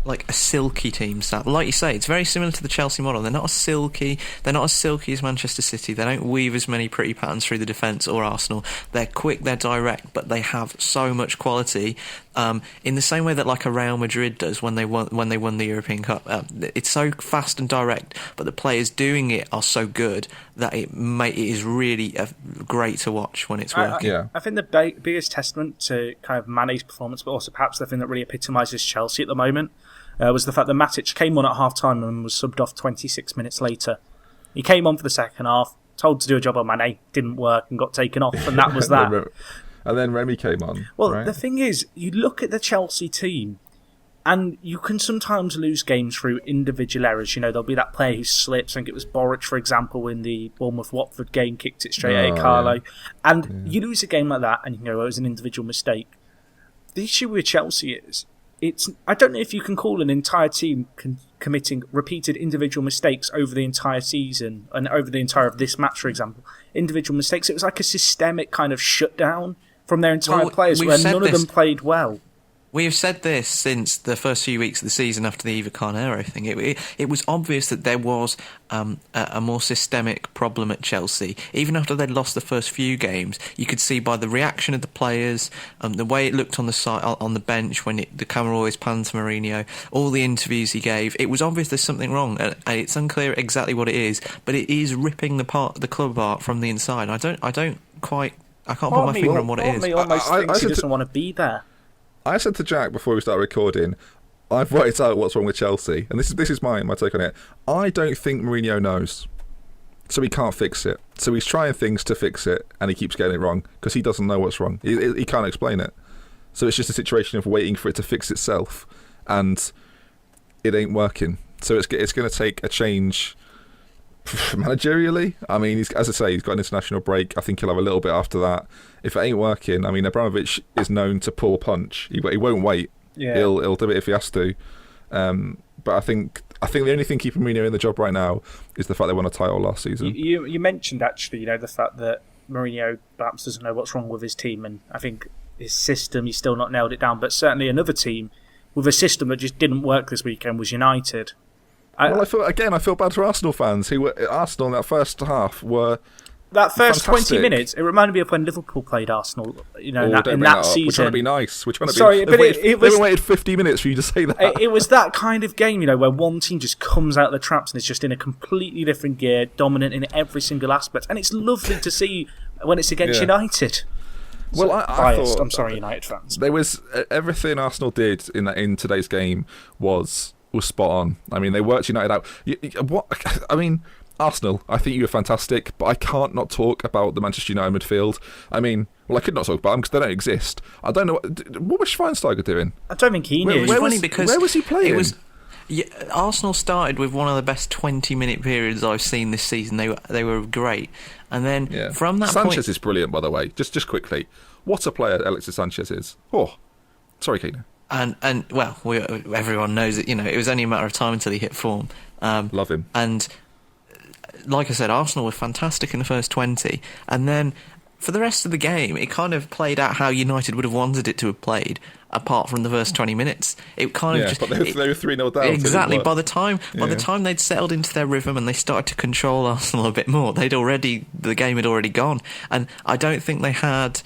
Like a silky team, like you say, it's very similar to the Chelsea model. They're not as silky as Manchester City. They don't weave as many pretty patterns through the defence or Arsenal. They're quick, they're direct, but they have so much quality. In the same way that like a Real Madrid does when they won the European Cup. It's so fast and direct, but the players doing it are so good that it is really great to watch when it's working. I think the biggest testament to kind of Mane's performance, but also perhaps the thing that really epitomises Chelsea at the moment, was the fact that Matic came on at half-time and was subbed off 26 minutes later. He came on for the second half, told to do a job on Mane, didn't work and got taken off, and that was that. And then Remy came on. Well, right? The thing is, you look at the Chelsea team, and you can sometimes lose games through individual errors. You know, there'll be that player who slips. I think it was Boric, for example, in the Bournemouth-Watford game, kicked it straight at Carlo. Yeah. And you lose a game like that, and you know it was an individual mistake. The issue with Chelsea is, I don't know if you can call an entire team committing repeated individual mistakes over the entire season and over the entire of this match, for example. Individual mistakes. It was like a systemic kind of shutdown from their entire players where none of them played well. We have said this since the first few weeks of the season after the Aguero thing. It was obvious that there was a more systemic problem at Chelsea. Even after they'd lost the first few games, you could see by the reaction of the players, the way it looked on the side, on the bench when the camera always panned to Mourinho, all the interviews he gave. It was obvious there's something wrong, and it's unclear exactly what it is, but it is ripping the club apart from the inside. I can't put my finger on what it is. He almost thinks he doesn't want to be there. I said to Jack before we started recording, I've worked out what's wrong with Chelsea, and this is my take on it. I don't think Mourinho knows, so he can't fix it. So he's trying things to fix it, and he keeps getting it wrong because he doesn't know what's wrong. He can't explain it. So it's just a situation of waiting for it to fix itself, and it ain't working. So it's going to take a change managerially. I mean, as I say, he's got an international break. I think he'll have a little bit after that. If it ain't working, I mean, Abramovich is known to pull a punch. He won't wait. Yeah. He'll do it if he has to. But I think the only thing keeping Mourinho in the job right now is the fact they won a title last season. You mentioned actually, the fact that Mourinho perhaps doesn't know what's wrong with his team, and I think his system, he's still not nailed it down. But certainly another team with a system that just didn't work this weekend was United. I feel bad for Arsenal fans who were Arsenal in that first half were. That first fantastic. 20 minutes, it reminded me of when Liverpool played Arsenal, in that season. We're trying to be nice. Sorry, but they've waited 50 minutes for you to say that. It was that kind of game, where one team just comes out of the traps and is just in a completely different gear, dominant in every single aspect. And it's lovely to see when it's against United. Well, I thought... I'm sorry, United fans. There was... everything Arsenal did in today's game was spot on. I mean, they worked United out. Arsenal, I think you were fantastic, but I can't not talk about the Manchester United midfield. I mean, well, I could not talk about them because they don't exist. I don't know what was Schweinsteiger doing. I don't think he knew. It was funny because where was he playing? Arsenal started with one of the best 20-minute periods I've seen this season. They were great, and then from that Sanchez point, is brilliant, by the way. Just quickly, what a player Alexis Sanchez is. Oh, sorry, Keenan. And well, everyone knows it. It was only a matter of time until he hit form. Love him. And like I said, Arsenal were fantastic in the first 20, and then for the rest of the game, it kind of played out how United would have wanted it to have played, apart from the first 20 minutes. It kind of just... but they were 3-0 down. Exactly. By the time they'd settled into their rhythm and they started to control Arsenal a bit more, the game had already gone. And I don't think they had...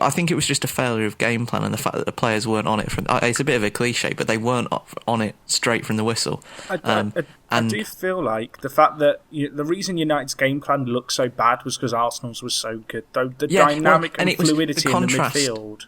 I think it was just a failure of game plan and the fact that the players weren't on it. It's a bit of a cliche, but they weren't on it straight from the whistle. I do feel like the fact that the reason United's game plan looked so bad was because Arsenal's was so good. Though the dynamic and fluidity in the midfield.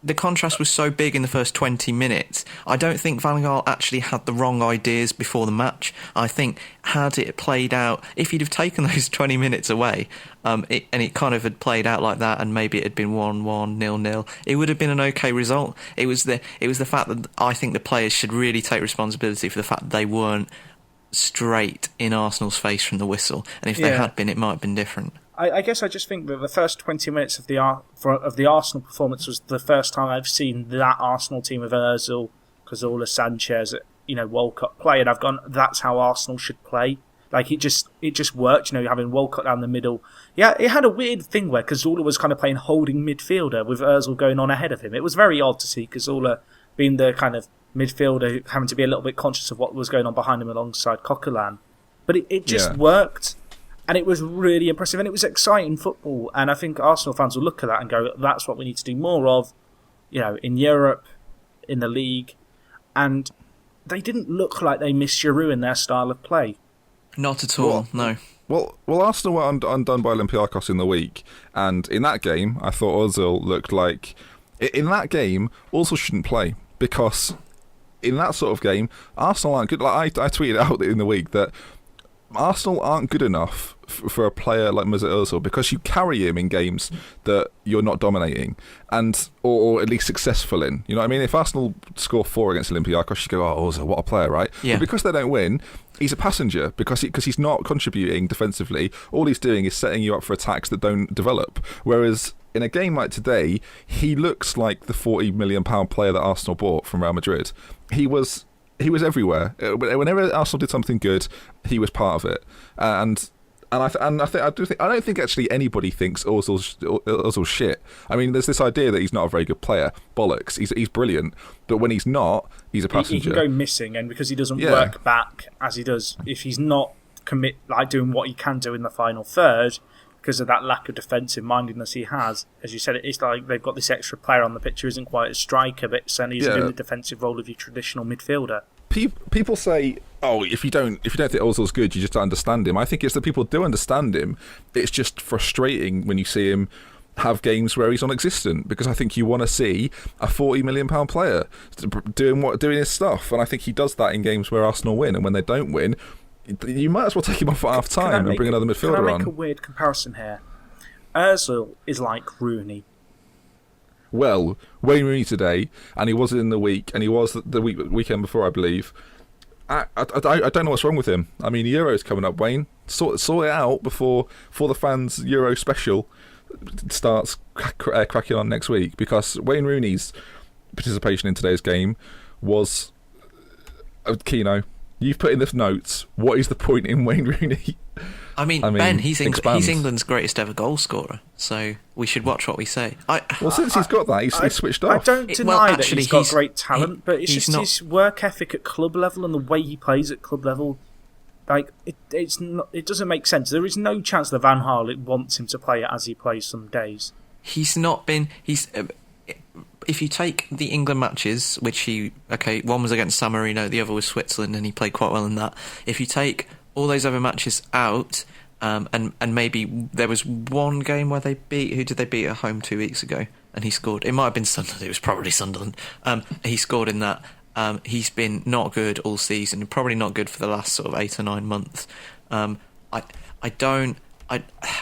The contrast was so big in the first 20 minutes. I don't think Van Gaal actually had the wrong ideas before the match. I think had it played out, if he'd have taken those 20 minutes away, and it kind of had played out like that, and maybe it had been 1-1, 0-0, it would have been an okay result. It was the fact that I think the players should really take responsibility for the fact that they weren't straight in Arsenal's face from the whistle, and if they had been, it might have been different. I guess I just think that the first 20 minutes of the Arsenal performance was the first time I've seen that Arsenal team of Ozil, Cazorla, Sanchez, Walcott play, and I've gone, that's how Arsenal should play. Like it just worked, having Walcott down the middle. Yeah, it had a weird thing where Cazorla was kind of playing holding midfielder with Ozil going on ahead of him. It was very odd to see Cazorla being the kind of midfielder, having to be a little bit conscious of what was going on behind him alongside Coquelin. But it just worked. And it was really impressive, and it was exciting football. And I think Arsenal fans will look at that and go, that's what we need to do more of, in Europe, in the league. And they didn't look like they missed Giroud in their style of play. Not at all, no. Well, Arsenal were undone by Olympiacos in the week, and in that game, I thought Ozil looked like... In that game, Ozil shouldn't play, because in that sort of game, Arsenal aren't good. Like I tweeted out in the week that Arsenal aren't good enough for a player like Mesut Ozil, because you carry him in games that you're not dominating, and or at least successful in. You know what I mean? If Arsenal score 4 against Olympiacos, you go, oh, Ozil, what a player, right? Yeah. But because they don't win, he's a passenger, because he's not contributing defensively. All he's doing is setting you up for attacks that don't develop. Whereas in a game like today, he looks like the £40 million player that Arsenal bought from Real Madrid. He was everywhere. Whenever Arsenal did something good, he was part of it. I don't think actually anybody thinks Ozil's shit. I mean, there's this idea that he's not a very good player. Bollocks. He's brilliant, but when he's not, he's a passenger. He can go missing, and because he doesn't work back as he does, if he's not doing what he can do in the final third, because of that lack of defensive mindedness he has, as you said, it's like they've got this extra player on the pitch who isn't quite a striker, but certainly isn't doing the defensive role of your traditional midfielder. People say, oh, if you don't think Ozil's good, you just don't understand him. I think it's that people do understand him. It's just frustrating when you see him have games where he's non-existent, because I think you want to see a £40 million player doing his stuff, and I think he does that in games where Arsenal win, and when they don't win, you might as well take him off at half time and bring another midfielder on. Can I make a weird comparison here? Ozil is like Rooney. Well, Wayne Rooney today, and he was in the week, and he was the weekend before, I believe. I don't know what's wrong with him. I mean, Euro's coming up, Wayne. Sort it out before the fans Euro special starts cracking on next week, because Wayne Rooney's participation in today's game was... Keno, you've put in the notes, what is the point in Wayne Rooney? I mean, Ben, he's England's greatest ever goal scorer, so we should watch what we say. Since he's got that, he's switched off. I don't deny that he's got great talent, but it's just his work ethic at club level and the way he plays at club level. Like, it doesn't make sense. There is no chance that Van Gaal wants him to play it as he plays some days. He's not been... If you take the England matches, which one was against San Marino, the other was Switzerland, and he played quite well in that. If you take all those other matches out, and maybe there was one game where who did they beat at home 2 weeks ago, and he scored. It might have been Sunderland. It was probably Sunderland. He scored in that. He's been not good all season, and probably not good for the last sort of 8 or 9 months. And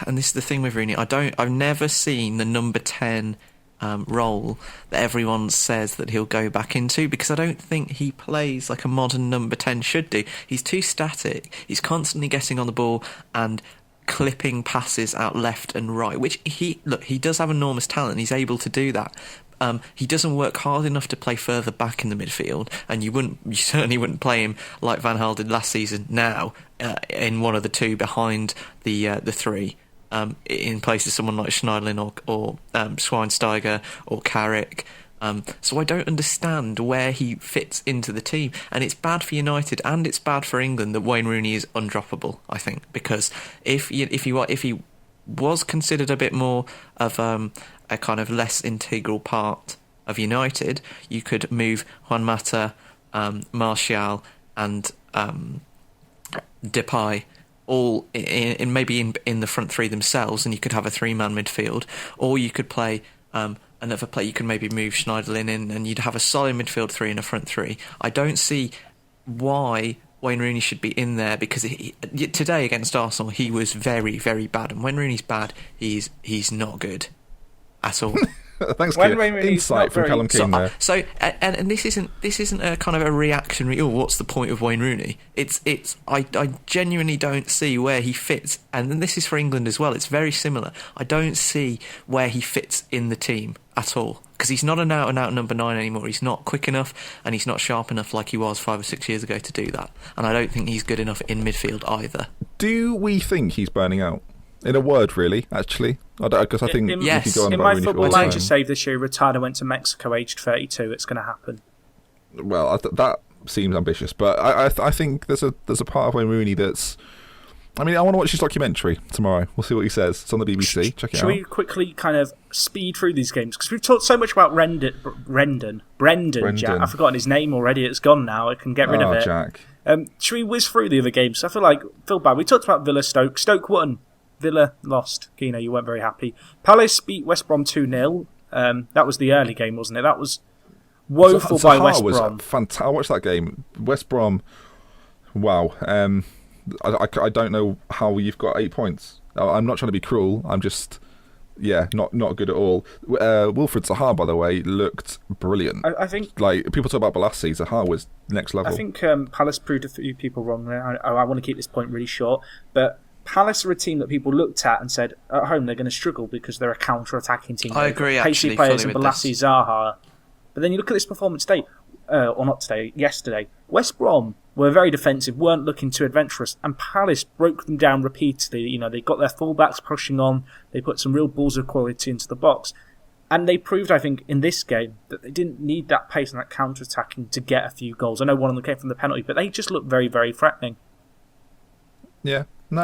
this is the thing with Rooney. I've never seen the number 10 role that everyone says that he'll go back into, because I don't think he plays like a modern number 10 should do. He's too static. He's constantly getting on the ball and clipping passes out left and right, which he does have enormous talent. He's able to do that. He doesn't work hard enough to play further back in the midfield, and you certainly wouldn't play him like Van Gaal did last season. Now, in one of the two behind the three, in place of someone like Schneiderlin or Schweinsteiger or Carrick. So I don't understand where he fits into the team, and it's bad for United and it's bad for England that Wayne Rooney is undroppable. I think, because if he was considered a bit more of a kind of less integral part of United, you could move Juan Mata, Martial and Depay all in the front three themselves, and you could have a 3-man midfield, or you could play another player. You could maybe move Schneiderlin in, and you'd have a solid midfield 3 and a front 3. I don't see why Wayne Rooney should be in there, because today against Arsenal he was very, very bad, and when Rooney's bad, he's not good at all. Thanks for your insight from Callum Keane there. So, and this isn't a kind of a reactionary, what's the point of Wayne Rooney? I genuinely don't see where he fits, and then this is for England as well. It's very similar. I don't see where he fits in the team at all, because he's not an out-and-out number 9 anymore. He's not quick enough, and he's not sharp enough like he was 5 or 6 years ago to do that. And I don't think he's good enough in midfield either. Do we think he's burning out? In a word, really, actually. Because I think yes. we could go on in about my Football Manager save this year, retired and went to Mexico aged 32. It's going to happen. Well, that seems ambitious, but I think there's a part of Wayne Rooney that's... I mean, I want to watch his documentary tomorrow. We'll see what he says. It's on the BBC. Check it out. Should we quickly kind of speed through these games? Because we've talked so much about Brendan, Jack. I've forgotten his name already. It's gone now. I can get rid of it. Jack. Should we whiz through the other games? I feel bad. We talked about Villa Stoke. Stoke won. Villa lost. Keno, you weren't very happy. Palace beat West Brom 2-0. That was the early game, wasn't it? That was woeful by West Brom. I watched that game. West Brom, wow. I don't know how you've got 8 points. I'm not trying to be cruel. I'm just, not good at all. Wilfried Zaha, by the way, looked brilliant. I think, like, people talk about Balassi, Zaha was next level. I think Palace proved a few people wrong there. I want to keep this point really short, but Palace are a team that people looked at and said, at home they're going to struggle because they're a counter-attacking team. I agree, Pacey actually, players fully and with Balassi, this. Zaha. But then you look at this performance today, or not today, yesterday. West Brom were very defensive, weren't looking too adventurous, and Palace broke them down repeatedly. You know, they got their fullbacks pushing on, they put some real balls of quality into the box. And they proved, I think, in this game that they didn't need that pace and that counter-attacking to get a few goals. I know one of them came from the penalty, but they just looked very, very threatening. Yeah. No,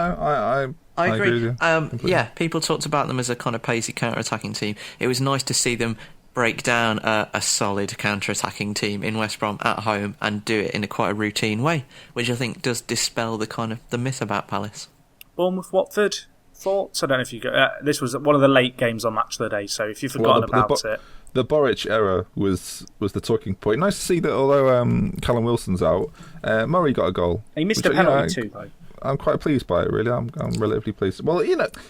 I agree with you. People talked about them as a kind of pacey counter-attacking team. It was nice to see them break down a solid counter-attacking team in West Brom at home and do it in quite a routine way, which I think does dispel the myth about Palace. Bournemouth, Watford, thoughts? I don't know if you got... this was one of the late games on Match of the Day, so if you've forgotten about it... The Boric error was the talking point. Nice to see that although Callum Wilson's out, Murray got a goal. He missed a penalty too, though. I'm quite pleased by it, really. I'm relatively pleased. Well,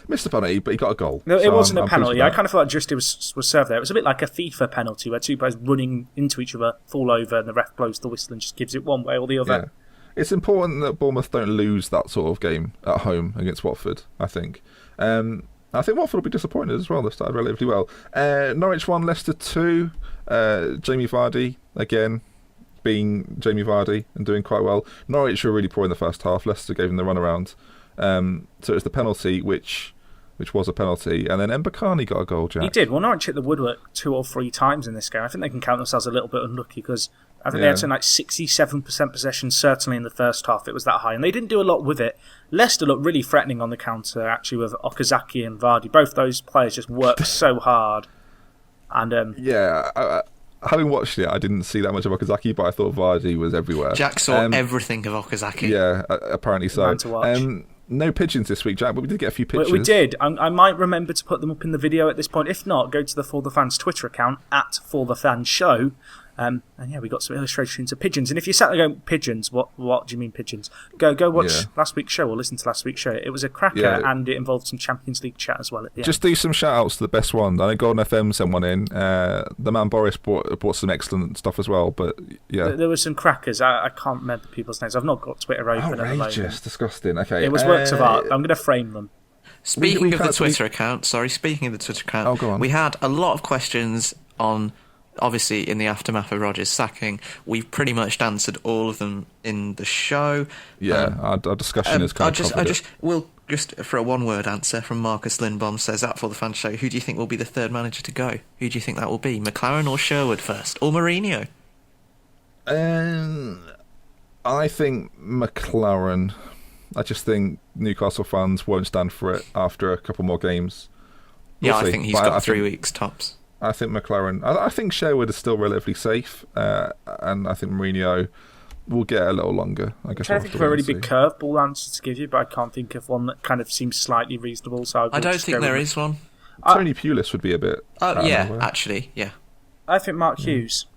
missed a penalty, but he got a goal. No, it wasn't a penalty. I kind of felt like justice was served there. It was a bit like a FIFA penalty where two players running into each other fall over and the ref blows the whistle and just gives it one way or the other. Yeah. It's important that Bournemouth don't lose that sort of game at home against Watford, I think. I think Watford will be disappointed as well. They've started relatively well. Norwich 1, Leicester 2. Jamie Vardy, again, being Jamie Vardy and doing quite well. Norwich were really poor in the first half. Leicester gave them the runaround. So it was the penalty, which was a penalty. And then Mbakani got a goal, Jack. He did. Well, Norwich hit the woodwork 2 or 3 times in this game. I think they can count themselves a little bit unlucky because I think they had something like 67% possession, certainly in the first half. It was that high. And they didn't do a lot with it. Leicester looked really threatening on the counter, actually, with Okazaki and Vardy. Both those players just worked so hard. And having watched it, I didn't see that much of Okazaki, but I thought Vardy was everywhere. Jack saw everything of Okazaki. Yeah, apparently so. Man to watch. No pigeons this week, Jack, but we did get a few pictures. We did. I might remember to put them up in the video at this point. If not, go to the ForTheFans Twitter account, @ForTheFans Show, And yeah, we got some illustrations of pigeons. And if you're sat there going, pigeons, what do you mean pigeons? Go watch last week's show or listen to last week's show. It was a cracker, and it involved some Champions League chat as well at the end. Just do some shout-outs to the best ones. I know Golden FM sent one in. The man Boris brought some excellent stuff as well, but yeah. There were some crackers. I can't remember the people's names. I've not got Twitter open at the moment. Outrageous, disgusting. Okay. It was works of art. I'm going to frame them. Speaking of the Twitter account, go on. We had a lot of questions on, obviously, in the aftermath of Rodgers' sacking. We've pretty much answered all of them in the show. Yeah, our discussion is kind of We'll just for a one-word answer from Marcus Lindbaum says, at ForTheFans show, who do you think will be the third manager to go? Who do you think that will be? McLaren or Sherwood first? Or Mourinho? I think McLaren. I just think Newcastle fans won't stand for it after a couple more games. I think he's got 3 weeks tops. I think McLaren. I think Sherwood is still relatively safe, and I think Mourinho will get a little longer. I guess. I'm trying to think of a really big curveball answer to give you, but I can't think of one that kind of seems slightly reasonable. So I don't think there is one. Tony Pulis would be a bit. Actually. I think Mark Hughes.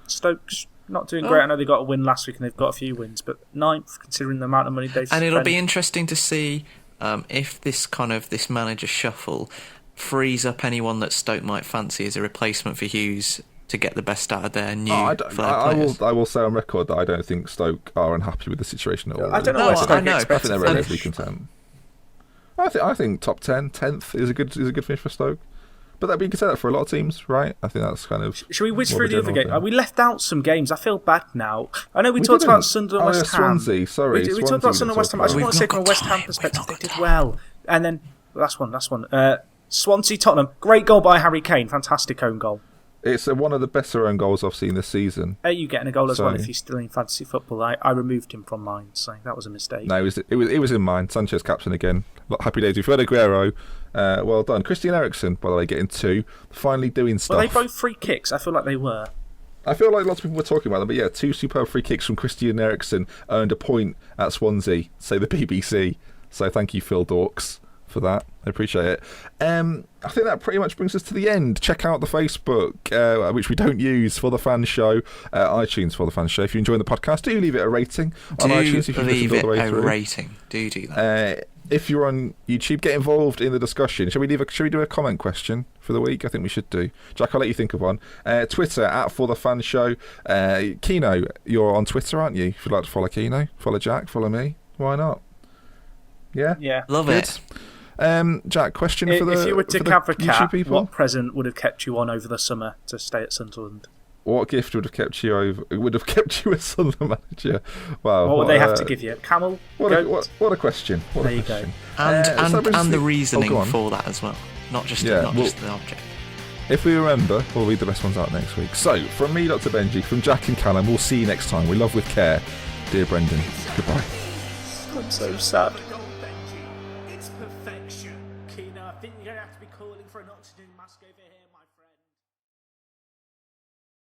Stoke's not doing great. I know they got a win last week and they've got a few wins, but 9th considering the amount of money they've spent. And it'll be interesting to see if this manager shuffle frees up anyone that Stoke might fancy as a replacement for Hughes to get the best out of their new players. I will say on record that I don't think Stoke are unhappy with the situation at all. I don't know where Stoke I think they're relatively content. I think top 10, 10th is a good finish for Stoke. But you can say that for a lot of teams, right? I think that's kind of. Should we whiz through the other game? We left out some games. I feel bad now. I know we talked about Sunderland and West Ham. Swansea, sorry. We talked about Sunderland and West Ham. I just want to say from a West Ham perspective, they did well. And then, last one. Swansea Tottenham. Great goal by Harry Kane. Fantastic own goal. It's one of the better own goals I've seen this season. You getting a goal as well if he's still in fantasy football. I removed him from mine, so that was a mistake. No, it was in mine. Sanchez captain again. Happy days. We've heard Aguero. Well done. Christian Eriksen, by the way, getting 2. Finally doing stuff. Were they both free kicks? I feel like they were. I feel like lots of people were talking about them, but yeah, 2 superb free kicks from Christian Eriksen earned a point at Swansea, say the BBC. So thank you, Phil Dorks, for that. I appreciate it. I think that pretty much brings us to the end. Check out the Facebook, which we don't use, for the Fans Show, iTunes for the Fans Show. If you enjoy the podcast, do leave it a rating on iTunes. If you leave it all the way a through. rating. Do that. If you're on YouTube, get involved in the discussion. Shall we do a comment question for the week? I think we should do. Jack, I'll let you think of one. Twitter, at ForTheFans Show. Keno, you're on Twitter, aren't you? If you'd like to follow Keno, follow Jack, follow me. Why not? Yeah? Yeah. Love it. Jack, question for the If you were to Advocaat, what present would have kept you on over the summer to stay at Sunderland? What gift would have kept you a Sunderland manager? Wow. What would they have to give you? Camel? What a question. There you go. And the reasoning for that as well. Not just the object. If we remember, we'll read the best ones out next week. So, from me, Dr. Benji, from Jack and Callum, we'll see you next time. We love with care. Dear Brendan, goodbye. I'm so sad. It's perfection. Keno, I think you're going to have to be calling for an oxygen mask over here.